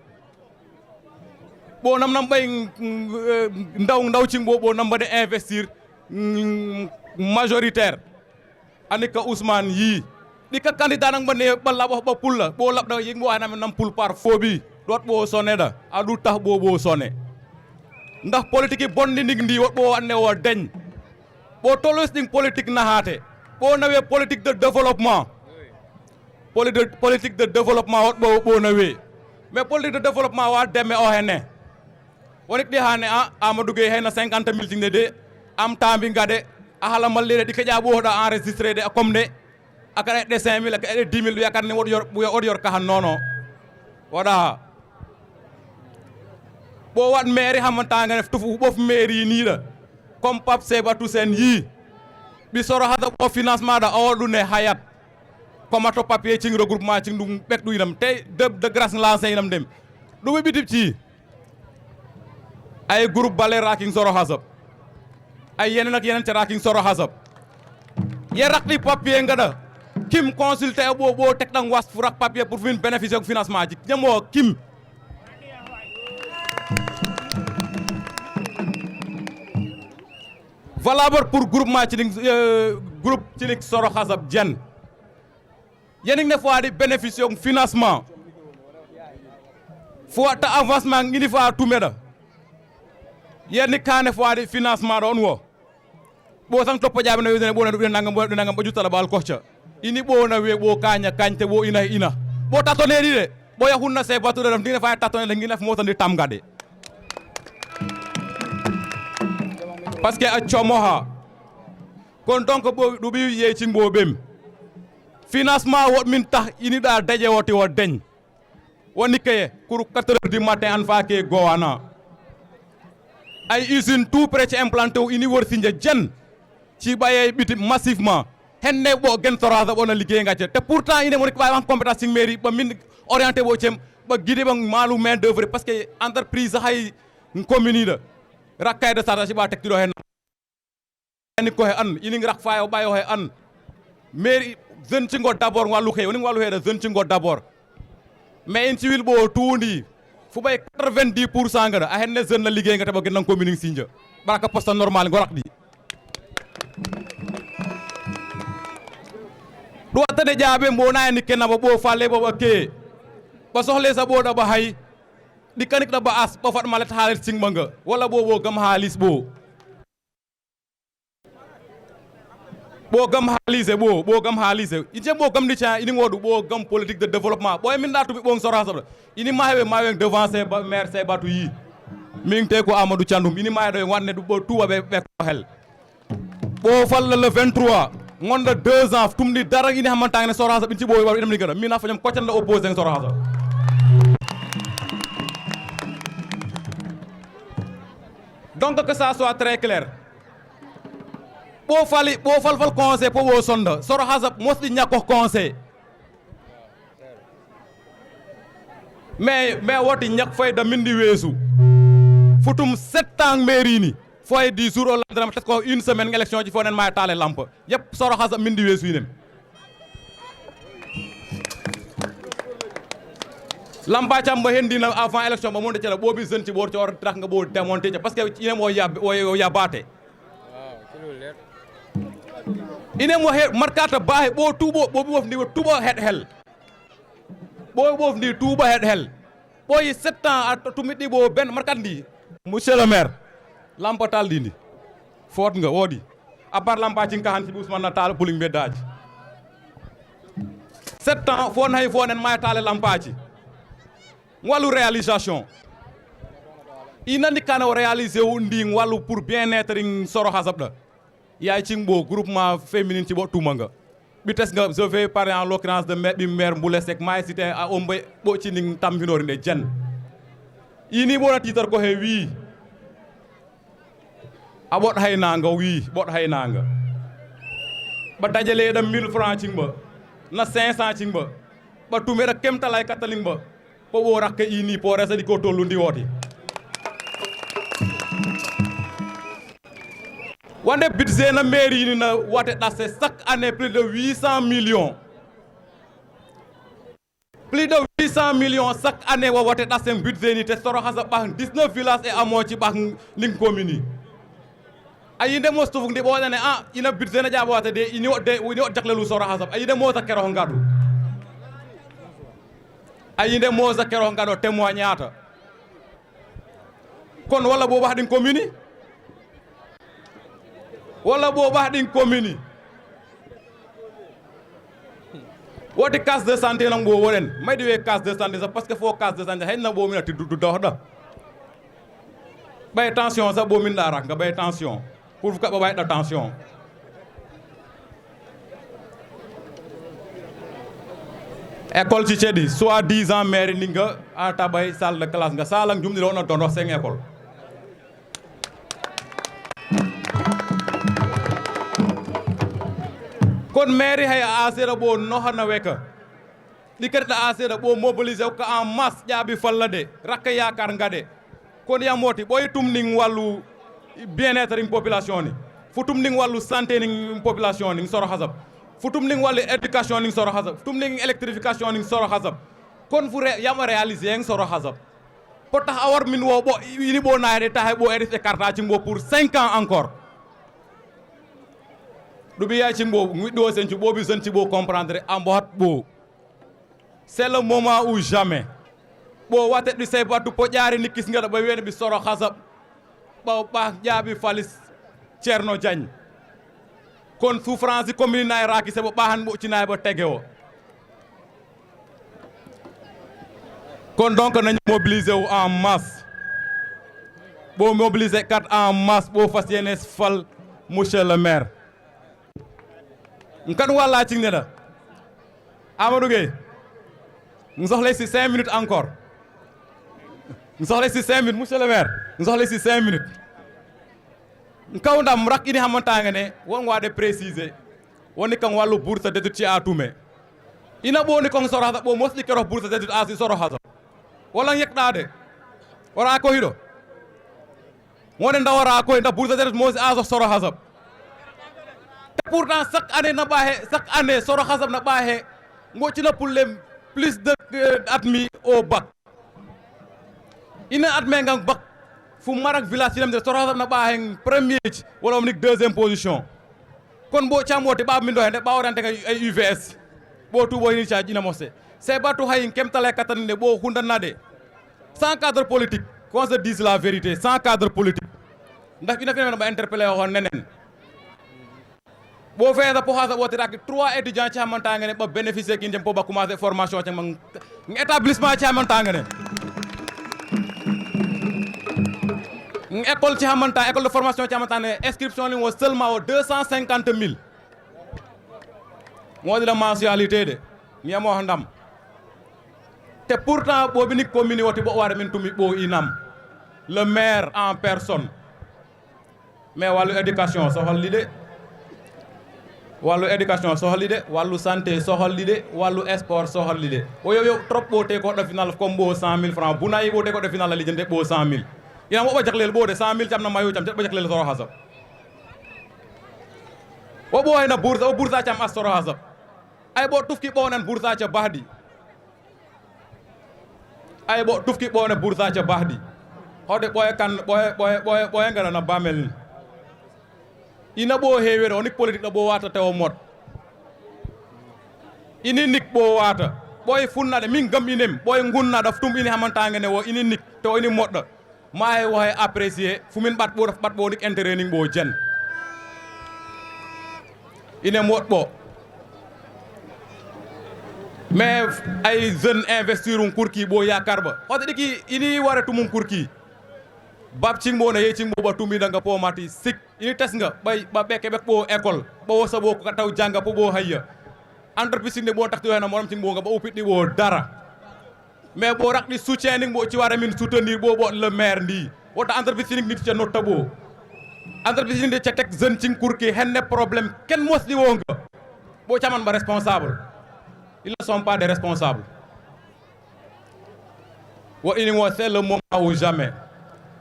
bo nam bay ndaw ci bo nam ba de investir majoritaire anika Ousmane yi dika candidat nak ba ne balla ba pul la bo lab da ying bo nam pul par fobi dot bo sonné da adu tax bo sonné ndax politique bonni ndi wot bo anne wo deñ bo tolos ding politique nahaté bo nawe politique de développement politique de développement wot bo nawe mais politique de développement wa démé o hene wonik di hane Amadou Gueye hayna 50 000 de am tambi ngade ahala malle di kadiya bo da enregistrer de comme de akare de 5 000 ak 10 000 yakar ni wot yor ka han nono wada bo wat mairie xamanta nga def tufu bof mairie ni la comme Pape Sebatou Sen yi bi soro hada ko financement da awdu ne hayat comme to papier ci regroupement ci ndum bek du yinam tay de grâce lancé yinam dem du bi bitip ci ay groupe balé raking soro hasab ay yenen ak yenen ci raking soro hasab ye rakli papier nga da kim consulter bo tek dang was fu rak papier pour fin bénéficier ak financement ci ñamo kim valable pour groupement ci groupe ci lik soro hasab jen yening ne fois di bénéficier ak financement fois ta avancement ngi fa tumeda yenni kaane fois di financement don wo bo sang topo jaabe na yone bo na nangam ba jutala bal kocha ini bo na we bo kanya kante bo ina bo tatone di de bo yahunna se batu dum dina fa tatone la ngi def mo tan di tamgade parce que a chomoha kon donc bo du bi ye ci mbobem financement wot min tax ini da daje woti wo deñ woni kay pour 4h du matin an fa ke gowana ay usine tout près ci implanté wu université jen ci baye biti massivement henne bo gen torada bona liggéey nga ci te pourtant ine mo rek bay wax compétence ci mairie ba min orienté bo cem ba guidé ba malu main d'œuvre parce que entreprise hay commune la rakay de sarta ci ba tek do hen ni ko he an ini rak faayo bayo he an mairie jeune ci ngo d'abord walu xey woni walu he jeune ci ngo d'abord mais in ci wil bo tuundi fu bay 90% nga a henne jeune la liggéey nga te ba gën commune Sindia baraka poste normal ngo rak di do tane jaabe mbo na ni kenna bo falle bo ke ba soxle sa bo da ba hay di kanik da ba as ba fat malet halit sing manga wala bo gam halis bo gam halise bo gam halise ije bo gam di cha ini ngodu bo gam politique de développement boy min da tubi bo sora sabra ini mawe devancer ba maire se batu yi mi ngi ko Amadou Thiandoum ini mawe do wanne du bo tuba be ko hel bo fal le 23 ngonda 2 ans tumdi dara ini xamantane ne sora sabin ci bo war dem ni gëna mi na fa ñam ko tan la opposé sora sabra donc que ça soit très clair bo fal conseil po wo sonda soro hasab mosdi ñako conseil mais woti ñak fay da mindi weesu futum 7 ans mairie ni foy 10 jours au lendemain tet ko une semaine élection ci fo nen may talé lampe yépp soro hasab mindi weesu yi nem lamba cham ba hendina avant élection ba mo de ci la bobi jeune ci bor ci or tax nga bo démonter parce que ine mo yabaté ine mo he markata bahe bo tubo bo bof ndi tubo head hell bo bof ndi tubo head hell boy 7 ans at tumidi bo ben markat ndi monsieur le maire lampatal dindi fort nga wodi a part lampa ci kan ci Ousmane Natal puling bedaji 7 ans fon hay fonen may talé lampa ci walu réalisation inandi kana réaliser wu ndi walu pour bien-être soro hasabda yaay ci mbo groupement féminin ci bo tumanga bi tes nga je vais parler en l'occurrence de maire Mboulé Seck may cité a ombe bo ci ning tamfinori ne jen ini bo na titar ko he wi abot haynanga wi bot haynanga ba dajale da 1000 francs ci mba na 500 ci mba ba tumera kemtalay kataling ba bo rakke ini po resa di ko tollu ndi woti wande budget na mairie ni na wate ɗase chaque année plus de 800 millions chaque année wa wate ɗasen budget ni te soro hasa ɓah 19 villages e amoci ɓah ning commune ayinde mo stufuk ndi ɓoɗane ina budget na jaɓa wata de ini o jaklelu soro hasa ayinde mosa kero ngaɗu ayinde mosa kero ngaɗo témoignata kono walla bo ɓah ɗin commune wodi case de santé nan bo wonen maydi we case de santé parce que fo case de santé hayna bo mina tiddu dohda bay tension sa bo min dara nga bay tension pour ka bay da tension école ci cedi soit 10 ans maire ni nga ata bay salle de classe nga sala njum ni wona don wax 5 école kon mairie hay asera bo nohana weka ɗikerɗa asera bo mobiliser ko en masse ƴaaɓi fallade rakka yakar ngade kon yamoti ɓoye tumning wallu bien-être ning population ni fu tumning wallu santé ning population ning soro hasab fu tumning wallu éducation ning soro hasab fu tumning électrification ning soro hasab kon fu yama réaliser eng soro hasab potax a war min wo ɓo ini ɓo nayede taxe ɓo eris e carte cimbo pour 5 ans encore ɗuɓi yaay cimbo ŋiɗɗo senci ɓoɓi senci ɓo comprendre a mbohat ɓo c'est le moment où jamais ɓo watet ɗi sey battu poƴƴaari nikkis ngaɗa ɓa wene ɓi soro hasab ɓa ƴaaɓi falis ceerno diagne kon souffrance commune nayi raki seɓo ɓahan ɓoccinayi ɓo tege o kon donc nañu mobiliser wu en masse ɓo mobiliser kat en masse ɓo fas yene fal monsieur le maire kan walla cingneɗa Amadou Gueye soxlay si 5 minutes encore soxlay si 5 minutes monsieur le maire soxlay si 5 minutes kaw ndam rak ini xamantanga ne won wade préciser woni kan wallu bourse d'études ci atume ina ɓoni kon soro hasa ɓo mosɗi kero bourse d'études asi soro hasa wala yekɗade wara koyɗo wone ndawara koy nda bourse d'études mosi aso soro hasab pourtant chaque année na ɓaxe chaque année soro hasab na ɓaxe ngocina pour les plus de admis au bac ina admis ngang bac fu marak village sinam de soro hasab na ɓaxe premier wala omnik deuxième position kon bo camote ɓa min ɗo hende ɓawrante ay UVS ɓo tuɓo ini caji ina mose c'est batu hay kemtale kataninde ɓo hundanade sans cadre politique qu'on se dise la vérité sans cadre politique ndax ina fina ɓa interpellé o nenen ɓo feesa po hasa ɓotiraki 3 étudiants camantangene ɓa bénéficier kin jem po ɓa commencé formation cama établissement camantangene école camanta école de formation camantane inscription ni wo seulement o 250 000 moɗila mensualité de miyamo ndam te pourtant ɓoɓi ni commune woti ɓo wara min tumi ɓo inam le maire en personne mais wallu éducation soholli de wallu éducation sohli de wallu santé sohli de wallu sport sohli de o yo trop ɓote koɗo final comme ɓo 100 000 francs bunayi ɓote koɗo final a lijante ɓo 100 000 ina moɓa jaklel ɓode 100 000 camna mayo cam teɗ ɓa jaklel soro hasab o ɓo hayna bourse o bourse a cam as soro hasab ay ɓo tufki ɓonan bourse a ca bahdi ay ɓo tufki ɓone bourse a ca bahdi hode ɓoye kan ɓoye ngarana bamel ni ina ɓo hewere onik politique ɗo ɓo wata tewo mod ini nik ɓo wata ɓoye funnaɗe min gam inem ɓoye gunnaɗa tum ini hamantangene wo ini nik to ini moɗɗo ma he wo hay apprécier fumin ɓat ɓo nik intérêt ning ɓo jen ine moɗ ɓo mais ay jeune investir um kurki ɓo yakarɓa hoto ɗiki ini wara tumum kurki bab cingbo na ye cingbo ba tumi danga po mati sik ini tes nga bay ba beke bek po école ba wo sabo ko taw janga po bo hayya entreprise ne bo tax to na moram cingbo nga ba upit ni bo dara mais bo rak di soutien ning bo ci wara min soutenir bo le maire ndi wota entreprise ning nit ci notta bo entreprise ndi ci tek jeune cing kurki henne problème ken mos di wo nga bo chaman ba responsable ils ne sont pas des responsables wo ini wo c'est le moment ou jamais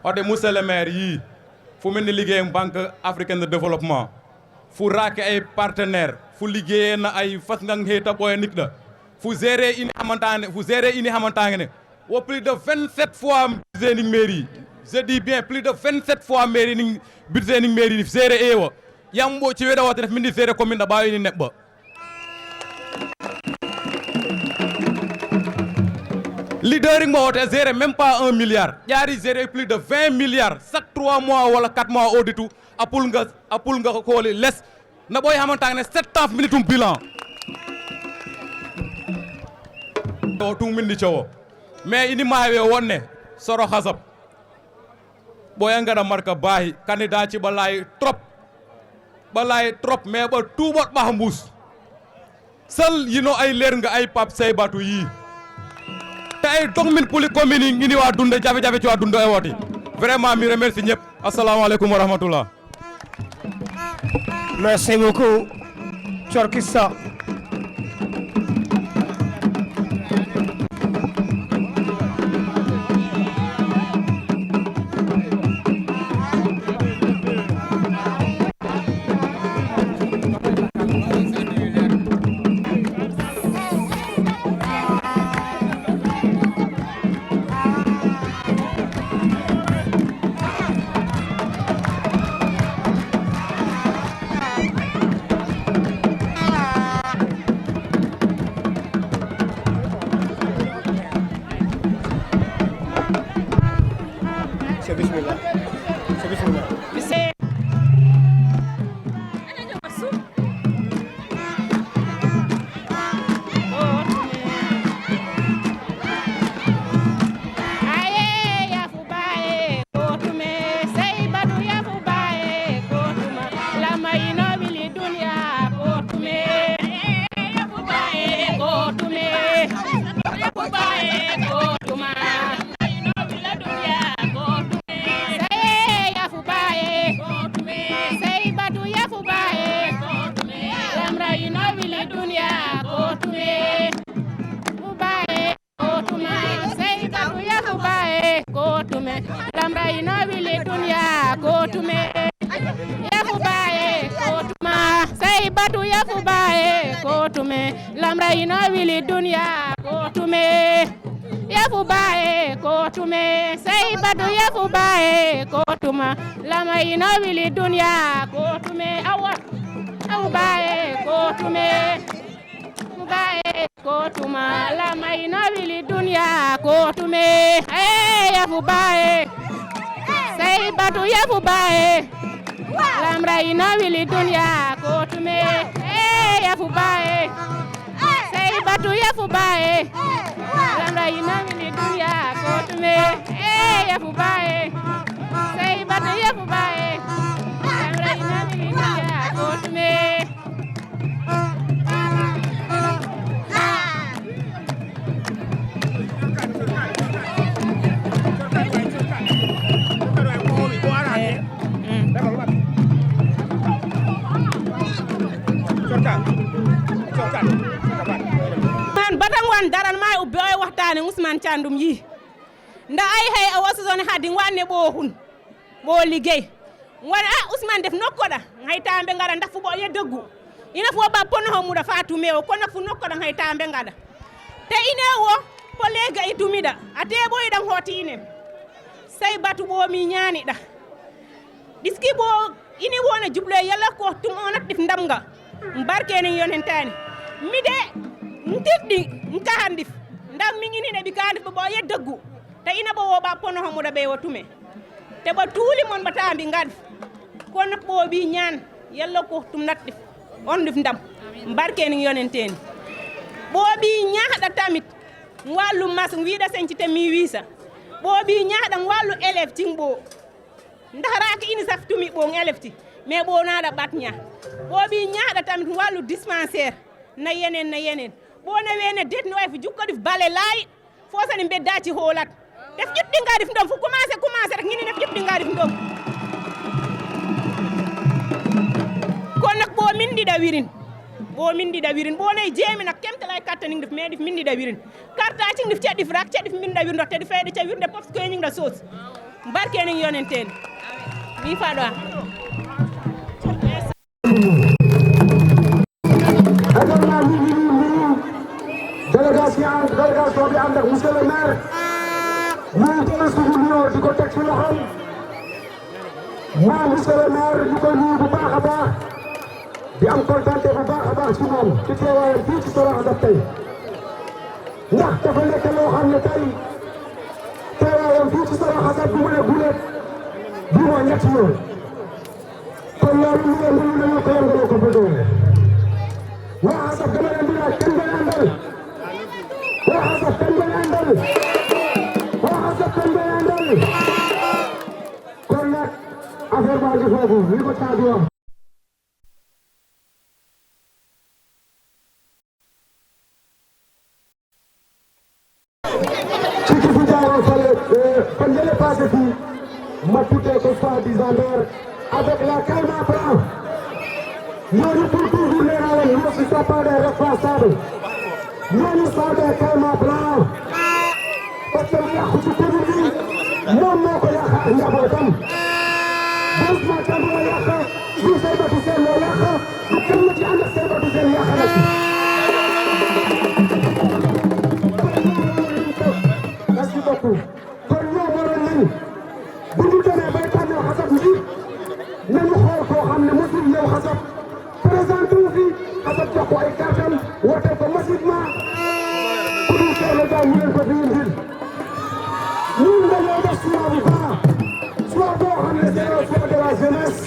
ode monsieur le maire yi fu mel ni liggéey banque africaine de développement fu raake ay partenaire fu liggéeyee na ay fas nga xeeta ɓoye nik da fu gérer ini xamantane ne wo plus de 27 fois budget ning mairie je dis bien plus de 27 fois mairie ning budget ning mairie gérer ewa yambo ci weda wote def ministère commune da bawi ni nebba leadering mo wote gérer même pas 1 milliard jaari gérer plus de 20 milliards chaque 3 mois wala 4 mois auditu apul nga ko kooli les na boy xamantane ne 7 minutes bilan to tum mindi ciowo mais ini maawe wonne soro xasab boya ngada marka bahi candidat ci balay trop mais ba tuubot ba mbuus sal yino ay leer nga ay pap say batu yi te ay dogmin puli commune ngi ni wa dunde jafe-jafe ci wa dunde ay woti vraiment mi remercie ñep assalamu alaykum wa rahmatullah merci beaucoup Chorkissa Candum yi nda ay hay a wasu zone hadi wanne bo hun bo liggey wala Ousmane def nokkoda hay tambe ngara ndafu bo ye deggu ina fo ba pono hamuda fatu mewo kono fu nokkoda hay tambe ngada te ine wo po lega itumida ate bo idan hoti ine say batu bo mi nyani da diski bo ini wona jublo yalla ko tum onat dif ndamga mbarke ni yonentani mi de ntiddi nka handif ndam mi ngi ni ne bi kandi bo ye deggu te ina bo ba pono hamuda be wotume te ba tuuli mon ba tambi ngad kono bo bi ñaan yalla ko tum natdif on dif ndam mbarke ni yonenteni bo bi ñaada tamit walu mas wiida senci te mi wisa bo bi ñaada walu élève tingbo ndaxara ki ini saftumi bo élève ti mais bo naada batña bo bi ñaada tamit walu dispensaire na yenen bo na wene detni way fu jukko dif bale lay fo sani bedda ci holat def jiddi nga dif ndom fu commencer rek ngini def jiddi nga dif ndom kon nak bo mindi da wirin bo lay jemi nak kemta lay kattani def me dif mindi da wirin karta ci dif ci dif minda wir ndox te di fayde ci wirde parce que ñi nga sos barke ni yonenten mi faɗo am délégation bi ànd ak monsieur le maire ñu jël suñu nuyoo di ko teg ci loxoom moom monsieur le maire ñu koy nuyu bu baax a baax di am kontaan bu baax a baax ci moom ci teewaayam fii ci Soro Xasab tey ndax dafa nekk loo xam ne tey teewaayam fii ci Soro Xasab bu mu ne guleet bii mooy ñetti yoon kon loolu ñu ngi nuyu nañu ko yëngaloo ko ba doole waa Xasab dama leen di laaj kenn ngeen àndal waa Xasab kenn ngeen àndal waa Xasab kenn ngeen àndal kon nag affaire baa ngi foofu li ko caa di wax kon jële passé fii ma tuddee ko soi-disant maire avec la Caïma Blanc ñooñu pour toujours nee naa leen ñoo si sont pas des responsables ñooñu sont des Caïma Blanc parce que lu yàqu ci commune bi moom moo ko yàq ak njabootam Ousmane Thiam moo yàq du Saybatu Sène moo yàq du kenn ci ànd ak Saybatu Sène yàq na ci merci beaucoup kon ñoo waroon nañu bu ñu demee bay tànn Xasab nji nañu xool koo xam ne mosul ñëw Xasab présenté wu fi Xasab jox ko ay kàttan wote ko massivement ku dul Thierno Diagne ñu leen ko fi indil ñun dañoo def choix bu baax choix boo xam ne c'est le choix de la jeunesse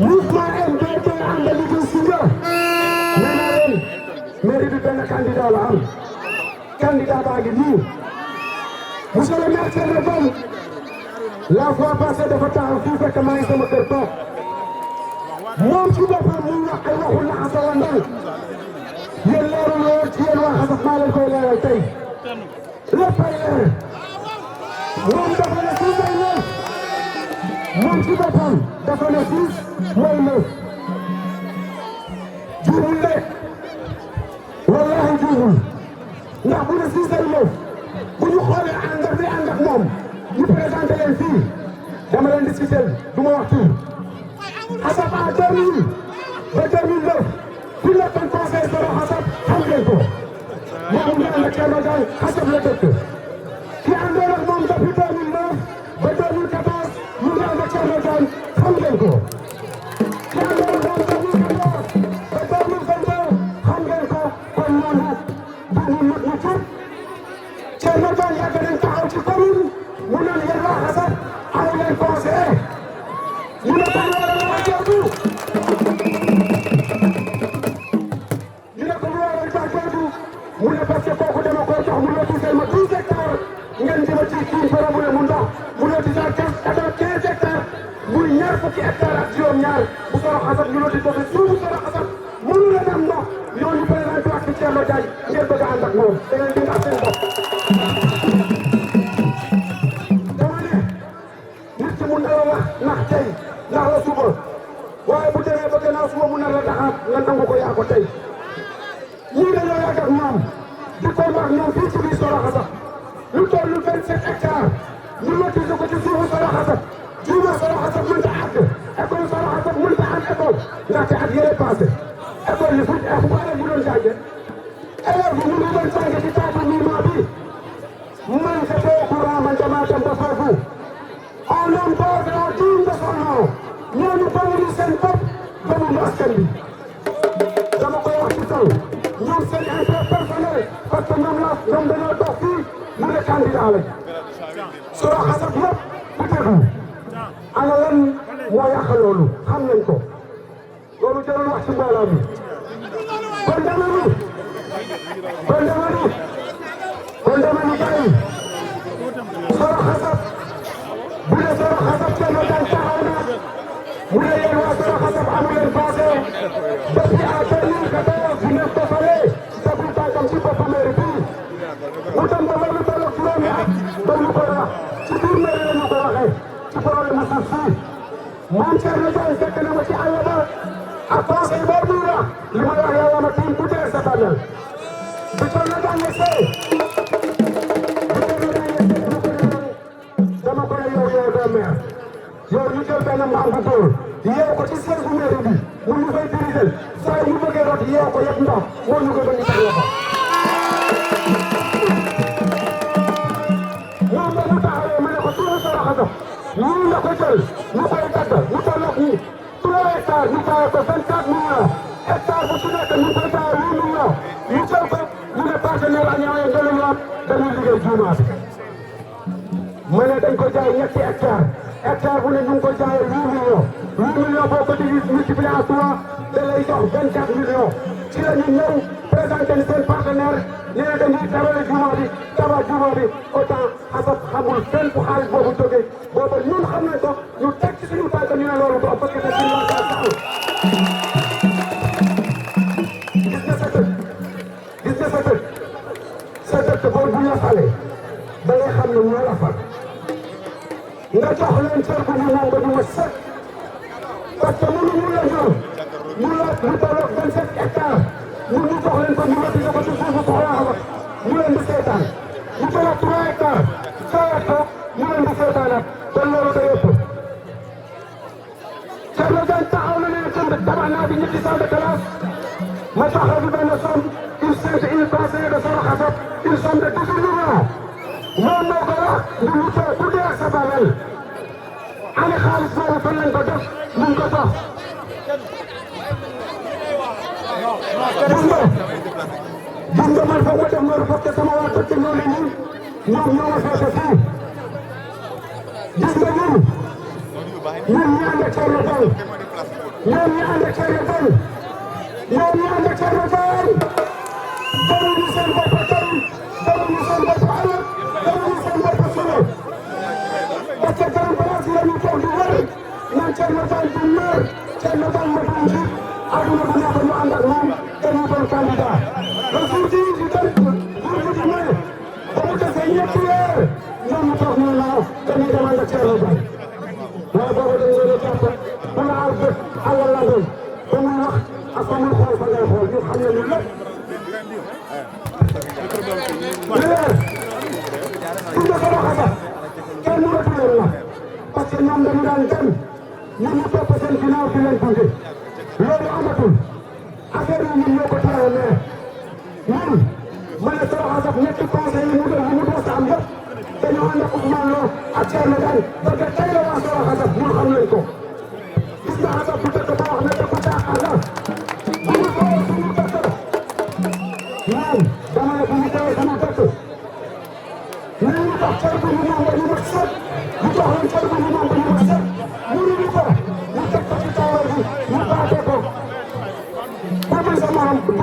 mouvement MDD ànd liggéey si nga nee naa leen mairie bi benn candidat la am candidat baa ngi nii monsieur le maire Thierno Diagne la fois passée dafa taxaw fii fekk maa ngi sama kër toog moom ci boppam muy wax ay waxu naxasa wa ndal yéen leerul woon ci yéen waa Xasab maa leen koy leeral tey lépp ay leer moom dafa ne 6 ay 9 moom ci boppam dafa ne 6 mooy 9 juumul de wallahi juumul ndax bu ne 6 ay 9 bu ñu xoolee àndar bi ànd ak moom ñu présenté leen fii dama leen discuter du ma wax tur Xasab en 2000 ba 2009 ku nekkoon conseil Soro Xasab xam ngeen ko moom mu ànd ak Thierno Diagne Xasab la dëkk ki àndoon ak moom depuis 2009 ba 2014 mu ngi ànd ak Thierno Diagne xam ngeen ko ki àndoon ak moom 2014 ba 2022 xam ngeen ko kon noonu dañu mag ñu tur Thierno Diagne yàgg nañ taxaw ci commune mu naan yéen waa Xasab amu leen conseiller mu ne ko lu waral waa jooju ñu ne ko lu waral waa jooju mu ne parce que kooku dama ko jox mu lotisel ma 12 hectares ngeen jëma ci kii bara mu ne mu ndox mu lotisel 15 hectares muy ñaar fukki hectares ak juróom-ñaar bu Soro Xasab ñu loti ko fi suufu Soro Xasab mënu leen am ndox ñooñu présenté ak Thierno Diagne ngeen bëgg a ànd ak moom da ngeen di ndax seen bopp mun na la wax ndax tey ndax la suba waaye bu demee ba gannaaw suba mun na la taxaat nga nangu ko yaa ko tey ñii dañoo yàgg ak ñoom di ko wax ñoom fii ci biir Soro Xasab lu toll 27 hectares ñu lotise ko ci suufu Soro Xasab juuma Soro Xasab mënta àgg école Soro Xasab mënta am école ndaxte at yële passé école yi fu élève bu doon jànge élève bi ñu ngi doon jànge ci taatu niimaa bi man j'étais au courant man damaa dem ba foofu on nomme pas un digne de son nom ñooñu bëri seen bopp bëri askan bi dama koy wax ci kaw ñoom seen intérêt personnel parce que ñoom dañoo dox fii mu ne candidat lañ Soro Xasab yëpp bu tegu ana lan moo yàq loolu xam nañ ko loolu jarul wax ci mbooloo mi kon dama ni tey Soro Xasab bu dee Soro Xasab Thierno Diagne taxaw na mu ne yéen waa Soro Xasab amu leen conseil depuis en 2014 bu nekk ko fale tegul tànkam ci bopp mairie bii mu dem ba loolu tolloog juróomi at déglu ko wax ci biir mairie la ñu ko waxee ci problème mu suuf si moom Thierno Diagne fekk na ma ci àll ba ak conseil boobu muy wax li may wax yàlla ma tiim bu dee sa bànneel bi Thierno Diagne see dama ko ne yow doo maire yow ñu jël benn mbaam bu góor yeew ko ci siège bu mairie bi mu ñu fay diriger saa yu ñu bëggee root yeew ko yëpp ndox moo ñu ko ba ñu teg loxo moom ba mu taxawee ma ne ko tuuru Soro Xasab ñii la ko jël ñu koy dagg ñu tolloog ñi 3 hectares ñu jaayee ko 24 millions hectare bu ci nekk ñu koy jaayee 8 millions ñu jël ko ñu ne partenaire ak ñaareel jëluñu waat dañuy liggéey jumaa bi ma ne dañ ko jaay ñetti hectare bu ne ñu ngi ko jaayee 8 millions 8 millions boo ko di multiplié à 3 da lay jox 24 millions ci la ñu ñëw présenté seen partenaire nee na dañuy tabale jumaa bi tabax jumaa bi autant Xasab xamul fenn fu xaalis boobu jógee booba ñun xam nañ ko ñu teg ci suñu tànk ñu ne loolu du am parce que c'est une taxaw gis nga sa dëkk sa dëkk boobu bu la falee da ngay xam ne ñoo la fal nga jox leen cër bu ñu moom ba ñu ma sëkk parce que mënuñu la ñor ñu la lu tolloog 27 hectares ñu jox leen ko ñu matisé ko ci suufu soxla ñu leen di seetaan ñu tolloog 3 hectares sooyat ko ñu leen di seetaanaat te loolu day ëpp Thierno Diagne taxaw na ne tabax naa bi ñetti salle de classe ma joxe bi benn somme une conseiller de Soro Xasab une somme de 18 millions moom moo ko wax ñu wutee bu dee ak sa bàmmeel ani xaalis boobu fan lañ ko def ñu ko jox gis nga man foog ma def loolu parce que sama waa dëkk ñoo ne nii ñoom ñoo ma feete fii gis nga ñun ñi ànd ak Thierno Diagne ñoom ñi ànd ak Thierno Diagne ñoom ñi ànd ak Thierno Diagne demuñu seen bopp tey demuñu seen bopp ëllëg demuñu seen bopp suba parce que grand place la ñu toog di wër naan Thierno Diagne du maire Thierno Diagne ma doon njiit aduna bu nekk ñu ànd ak moom dañuy doon candidat ba suuf si di dem pour mu di maye ba mu desee ñetti weer ñoom ñu toog ñu naaw dañuy dem ànd ak Thierno Diagne waaye boobu dañ leen a jàpp bu la aw bët alal la doon ba muy wax ak ba muy xool fa ngay xool ñu xam ne lu lépp su nga Soro Xasab kenn mënatu leen la parce que ñoom dañu daan dem ñu ñu topp seen ginnaaw di leen gunge loolu amatul affaire yi ñun ñoo ko tere mais ñun ma ne Soro Xasab ñetti conseil yi mu doon am yëpp dañoo ànd ak Ousmane Lo ak Thierno Diagne parce que tey la waa Soro Xasab ñun xam nañ ko gis nga Xasab bu dëkk ba wax ne dëkku caaxaan la bu ñu tooyee suñu dëkk ñoom dama ne bu ñu tooyee suñu dëkk ñu tax cër bu ñu moom ba ñu mat sëkk ñu jox leen cër bu ñu moom ba ñu mat sëkk mënuñu ko ñu teg ko ci taawal bi ñu baatee ko ba muy sa morom dugg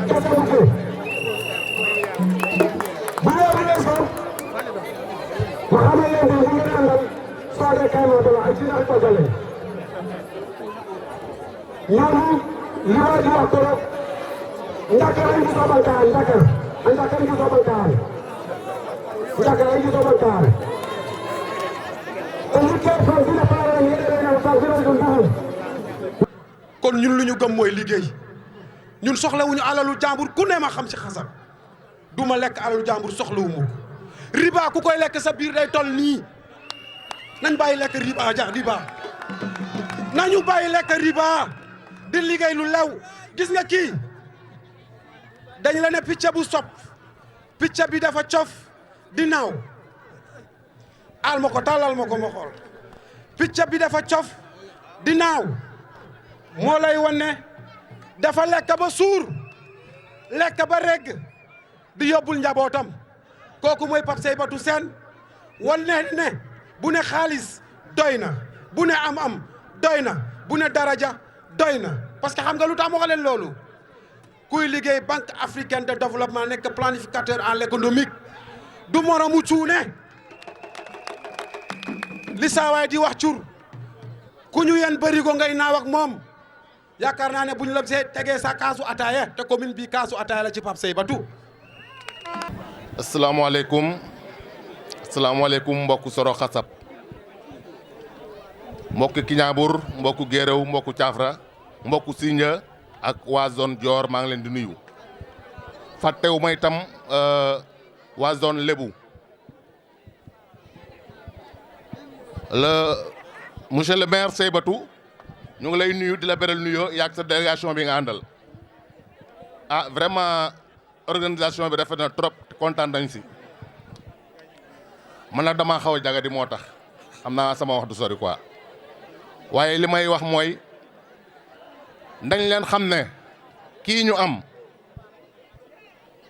kese bu kii bu loolu weesoo ma xamal leen ne ñu ngi àndal Fadé Kayma Dala ay ci ak Fadé ñooñu li ma di wax trop Ndakar ay gisoo bankaar Ndakar ay gisoo bankaar Ndakar ay gisoo bankaar te ñu kee fan dina faara ñu yéene leen fan dina dund dugub kon ñun lu ñu gëm mooy liggéey ñun soxlawuñu alalu jàmbur ku ne ma xam ci Xasab du ma lekk alalu jàmbur soxlawuma ko riba ku koy lekk sa biir day toll nii nañ bàyyi lekk riba riba nañu bàyyi lekk riba di liggéey lu lew gis nga kii dañ la ne picc bu sopp picc bi dafa cof di naaw al ma ko tàllal ma ko ma xool picc bi dafa cof di naaw moo lay wan ne dafa lekk ba suur lekk ba regg di yóbbul njabootam kooku mooy Pape Seybatou Sène wan ne bu ne xaalis doy na bu ne am-am doy na bu ne daraja doy na parce que xam nga lu tax ma wax leen loolu kuy liggéey Banque africaine de développement nekk planificateur en l'économique du moromu cuune li saawaay di wax cur ku ñu yen bëri ko ngay naaw ak moom yaakaar naa ne bu ñu la tegee sa kaasu ataaya te commune bi kaasu ataaya la ci Pape Seybatou. asalaamaaleykum mbokku Soro Xasab mbokku Kiñaabur mbokku Géréw mbokku Caafra mbokku Sinja ak waa zone Dior maa ngi leen di nuyu fàttewu ma itam waa zone Lébu le monsieur le maire Seybatou ñu ngi lay nuyu di la beral nuyoo yaag sa délégation bi nga àndal ah vraiment organisation bi rafet na trop kontaan nañ si man nag damaa xaw a jagadi moo tax xam naa sama wax du sori quoi waaye li may wax mooy dañ leen xam ne kii ñu am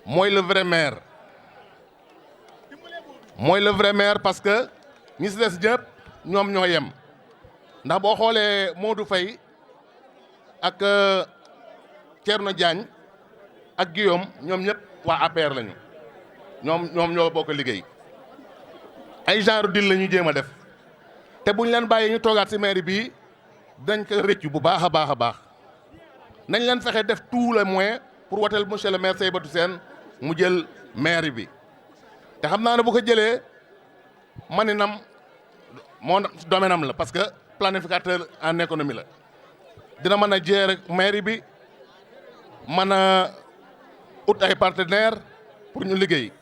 mooy le vrai maire parce que ñi si des ñëpp ñoom ñoo yem ndax boo xoolee Modou Faye ak Thierno Diagne ak Guillaume ñoom ñëpp waa APR lañu ñoom ñoo bokk liggéey ay genre dil la ñu jéem a def te buñ leen bàyyee ñu toogaat ci mairie bii dañ ko rëccu bu baax a baax a baax nañ leen fexe def tout le moyen pour wotel monsieur le maire Seybatou Sène mu jël mairie bi te xam naa ne bu ko jëlee maninam moo domaine am la parce que planificateur en économie la dina mën a gérer mairie bi mën a ut ay partenaires pour ñu liggéey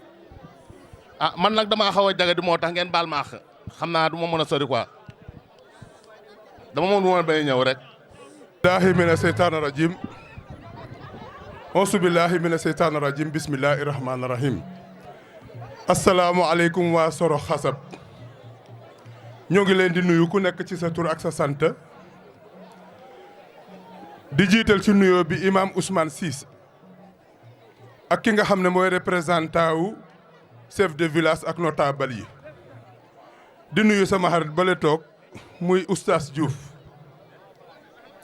ah man nag damaa xaw a jaga di moo tax ngeen baal ma àq xam naa du ma mën a sori quoi dama mën bay ñëw rek. billahi mina seytaani rajim auzu billahi mina seytaani rajim bismillahi rahmaani rahim asalaamualeykum waa Soro Xasab ñoo ngi leen di nuyu ku nekk ci sa tur ak sa sant di jiital ci nuyoo bi imam Ousmane Ciss ak ki nga xam ne mooy représentant wu chef de village ak notable yi di nuyu sama xarit bale toog muy oustaz Diouf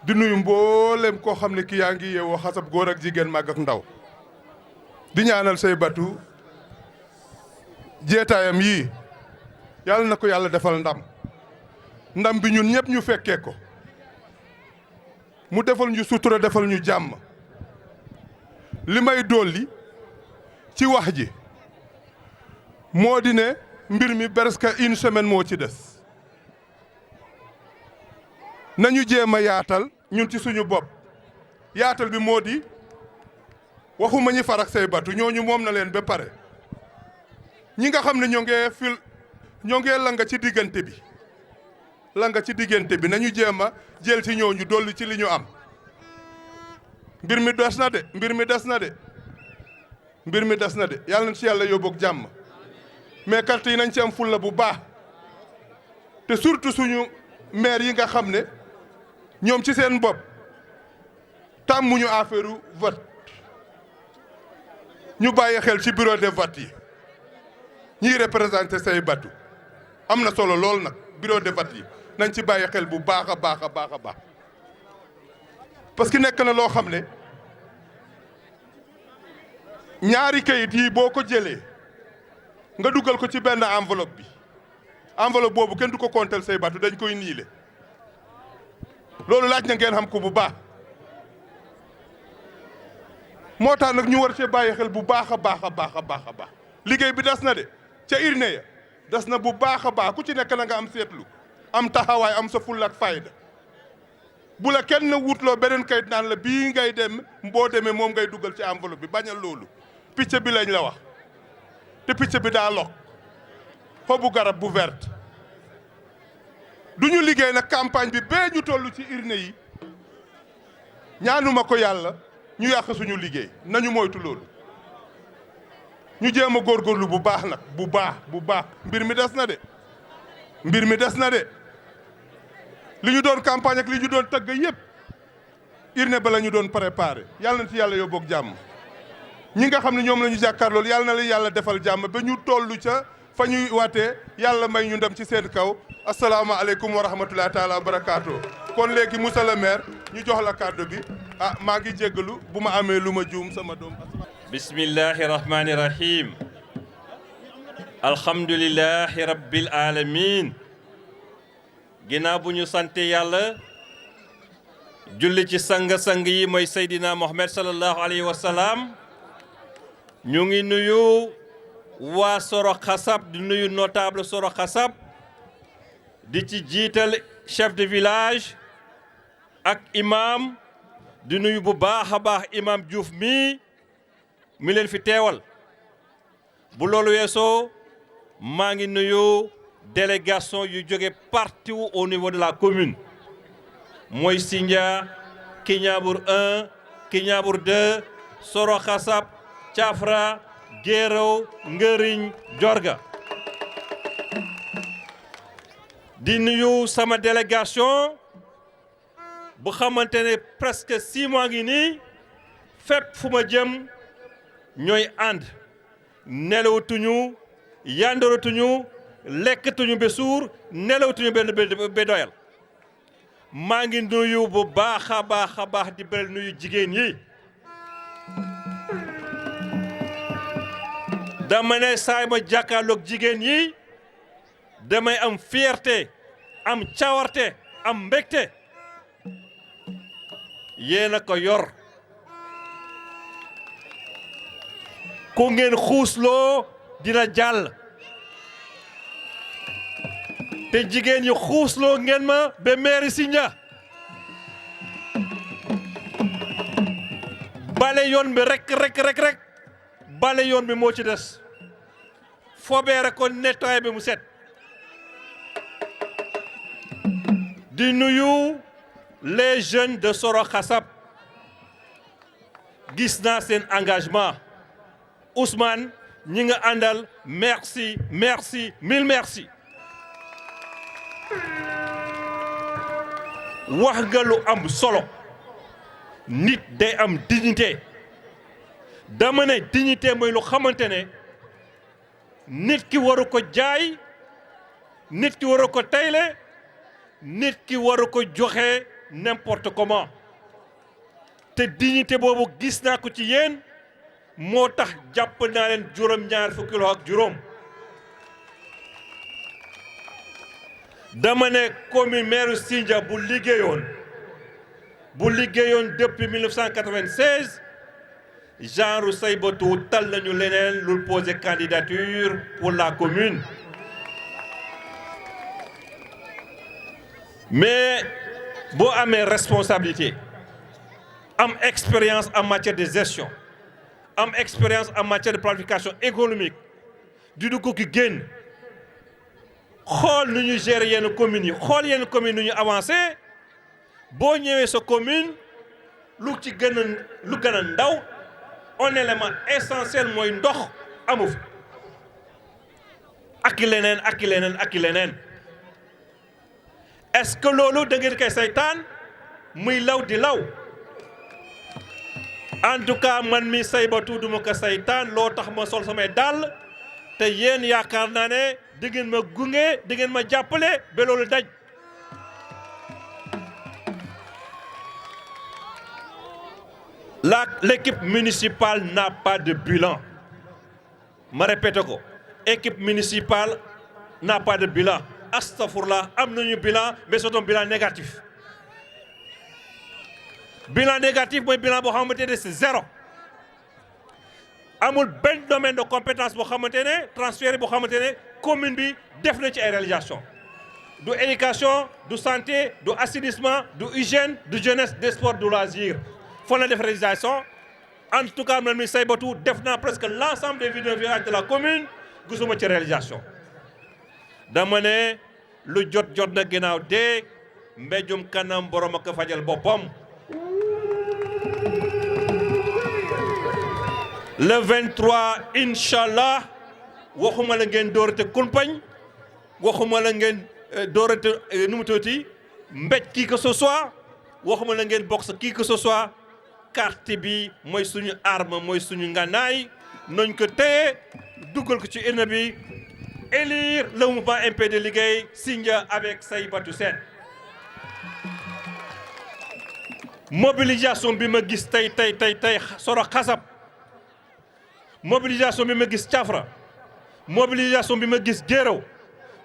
di nuyu mboolem koo xam ne ki yaa ngi yeewoo Xasab góor ak jigéen mag ak ndaw di ñaanal Seybatou jeetaayam yii yàlla na ko yàlla defal ndam bi ñun ñëpp ñu fekkee ko mu defal ñu sutura defal ñu jàmm li may dolli ci wax ji moo di ne mbir mi presque une semaine moo ci des nañu jéem a yaatal ñun ci suñu bopp yaatal bi moo di waxuma ñi farak Seybatou ñooñu moom na leen ba pare ñi nga xam ne ñoo ngee langa ci diggante bi nañu jéem a jël ci ñooñu dolli ci li ñu am mbir mi des na de yàlla na ci yàlla yóbbu ak jàmm mais carte yi nañ ci am fulla bu baax te surtout suñu maire yi nga xam ne ñoom ci seen bopp tàmmuñu affaire vote ñu bàyyi xel ci bureau de vote yi ñiy représenté Seybatou am na solo lool nag bureau de vote yi nañ ci bàyyi xel bu baax a baax parce que nekk na loo xam ne ñaari kayit yi boo ko jëlee nga dugal ko ci benn enveloppe boobu kenn du ko compter Seybatou dañ koy niile loolu laaj na ngeen xam ko bu baax moo tax nag ñu war cee bàyyi xel bu baax a baax liggéey bi des na de ca urne ya des na bu baax a baax ku ci nekk na nga am seetlu am taxawaay am sa fulla ak fayda bu la kenn wutloo beneen kayit naan la bii ngay dem boo demee moom ngay dugal ci enveloppe bi bañal loolu picc bi lañ la wax te picc bi daa lox xobu garab bu verte du ñu liggéey nag campagne bi bee ñu toll ci urne yi ñaanuma ko yàlla ñu yàq suñu liggéey nañu moytu loolu ñu jéem a góorgóorlu bu baax nag bu baax mbir mi des na de li ñu doon campagne ak li ñu doon tëgg yëpp urne ba la ñu doon préparé yàlla na ci yàlla yóbbu ak jàmm ñi nga xam ne ñoom la ñu jàkkaarlool yàlla na leen yàlla defal jàmm ba ñu tollu ca fa ñuy waatee yàlla may ñu ndam ci seen kaw asalaamaaleykum wa rahmatullahi taala wa barakaatu. kon léegi monsieur le maire ñu jox la kàddu bi maa ngi jéggalu bu ma amee lu ma juum sama doom. bismillahi rahmani rahim alhamdulillahi rabbil alamin ginnaaw bu ñu sante yàlla julli ci sang-sang yi mooy Seydina Mohamed sallallahu alayhi wa sallam ñu ngi nuyu waa Soro Xasab di nuyu notable Soro Xasab di ci jiital chef de village ak imam di nuyu bu baax a baax imam Diouf mi leen fi teewal bu loolu weesoo maa ngi nuyu délégation yu jóge partout au niveau de la commune mooy Sindia Kignanbour 1 Kignanbour 2 Soro Xasab Thiafra Guéréo Ngëriñ Jorga di nuyu sama délégation bu xamante ne presque 6 mois ngi nii fépp fu ma jëm ñooy ànd nelawtuñu yandoratuñu lekkatuñu ba suur nelawtuñu benn ba doyal maa ngi nuyu bu baax a baax di bëri nuyu jigéen yi dama ne saay ma jàkkaarloog jigéen yi damay am fierté am cawarte am mbégte yéen a ko yor ku ngeen xuusloo dina jàll te jigéen ñi xuusloo ngeen ma ba mairie Sindia bale yoon bi rek bale yoon bi moo ci des fobeere ko nettoyé bi mu set di nuyu les jeunes de Soro Xasab gis naa seen engagement Ousmane ñi nga àndal merci mille merci wax nga lu am solo nit day am dignité dama ne dignité mooy lu xamante ne nit ki waru ko jaay nit ki waru ko tayle nit ki waru ko joxe n'importe comment te dignité boobu gis naa ko ci yéen moo tax jàpp naa leen juróom-ñaar fukki loxo ak juróom dama ne commune maire Sindia bu liggéeyoon depuis 1996 genre Saïbatou tal nañu leneen lu poser candidature pour la commune mais boo amee responsabilité am expérience en matière de gestion am expérience en matière de planification économique di dugg ki génn xool nu ñu gérer yenn communes yi xool yenn communes nu ñu avancé boo ñëwee sa commune lu gën a ndaw un élément essentiel mooy ndox amu fi ak leneen est-ce que loolu da ngeen koy saytaan muy law di law en tout cas man mi Saïbatou duma ko saytaan loo tax ma sol samay dàll te yéen yaakaar naa ne di ngeen ma gunge di ngeen ma jàppale ba loolu daj l'équipe municipale n'a pas de bilan ma répète ko équipe municipale n'a pas de bilan astafurlah am nañu bilan mais c'est un bilan négatif mooy bilan boo xamante ne c'est zéro amul benn domaine de compétence boo xamante ne transféré boo xamante ne commune bi def na ci ay réalisation du éducation du santé du assainissement du hygiène du jeunesse des sports du loisir foo na def réalisation en tout cas man mi Saïbatou def naa presque l'ensemble des villages de la commune gisuma ci réalisation dama ne lu jot na ginnaaw dee mbéjum kanam borom ak fajal boppam le 23 inchallah waxuma la ngeen doorate kumpañ waxuma la ngeen doorate nu mu tuuti mbéj qui que ce soit waxuma la ngeen boxe qui que ce soit carte bi mooy suñu arme mooy suñu ngànnaay nañ ko téye dugal ko ci urne bi élire le mouvement MPD liggéey Sindia avec Saïbatou Sène mobilisation bi ma gis tey Soro Xasab mobilisation bi ma gis Thiafra mobilisation bi ma gis Guéréo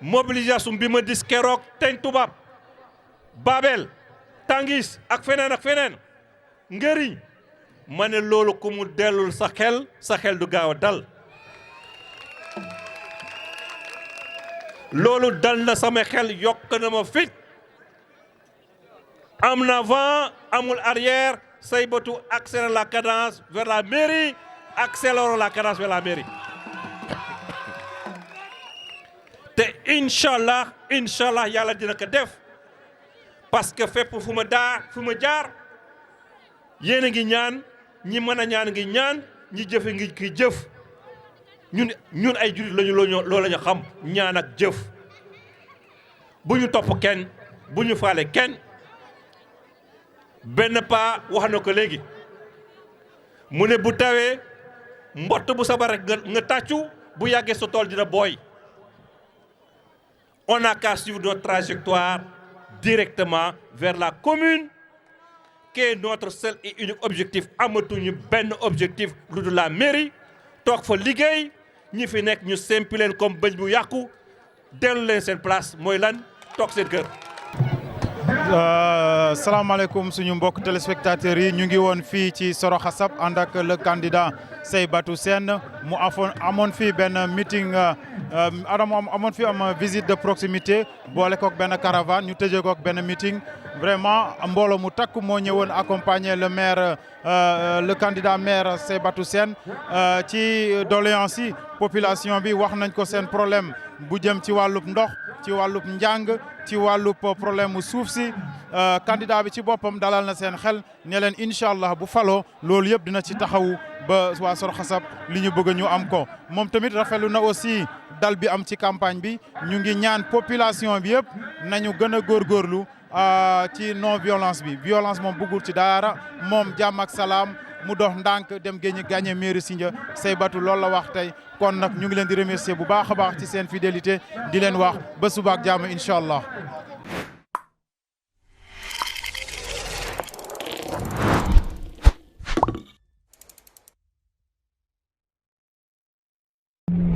mobilisation bi ma gis keroog Teñ Tubaab Babel Tangis ak feneen Ngëriñ ma ne loolu ku mu dellul sa xel du gaaw a dal loolu dal na sama xel yokk na ma fit am na avant amul arrière Saïbatou accélère la cadence vers la mairie accélérons la cadence vers la mairie te inshallah yàlla dina ko def parce que fépp fu ma jaar yéen a ngi ñaan ñi mën a ñaan ngi ñaan ñi jëfe ngi ki jëf ñun ay jullit lañu loolu la ñu xam ñaan ak jëf bu ñu topp kenn bu ñu faale kenn benn paa wax na ko léegi mu ne bu tawee mbott bu sabar rek nga tàccu bu yàggee sa tool dina booy on n'a qu'à suivre notre trajectoire directement vers la commune qui est notre seul et unique objectif amatuñu benn objectif lu dul la mairie toog fa liggéey ñi fi nekk ñu sempi leen comme bëñ bu yàqu dellu leen seen place mooy lan toog seen kër. salaamaaleykum suñu mbokk téléspectateurs yi ñu ngi woon fii ci Soro Xasab ànd ak le candidat Seybatou Sène mu amoon fii benn meeting amoon fii am visite de proximité boole kook benn caravane ñu tëjee kook benn meeting vraiment mbooloo mu takk moo ñëwoon accompagner le maire le candidat maire Seybatou Sène ci doléance yi population bi wax nañ ko seen problème bu jëm ci wàllub ndox ci wàllub njàng ci wàllub problème mu suuf si candidat bi ci boppam dalal na seen xel ne leen incha allah bu faloo loolu yëpp dina ci taxawu ba waa Soro Xasab li ñu bëgg ñu am ko moom tamit rafetlu na aussi dal bi am ci campagne bi ñu ngi ñaan population bi yëpp nañu gën a góorgóorlu ci non violence bi violence moom bëggul ci dara moom jàmm ak salaam mu dox ndànk dem gagné mairie Sindia Seybatou loolu la wax tey kon nag ñu ngi leen di remercier bu baax a baax ci seen fidélité di leen wax ba suba ak jàmm incha allah.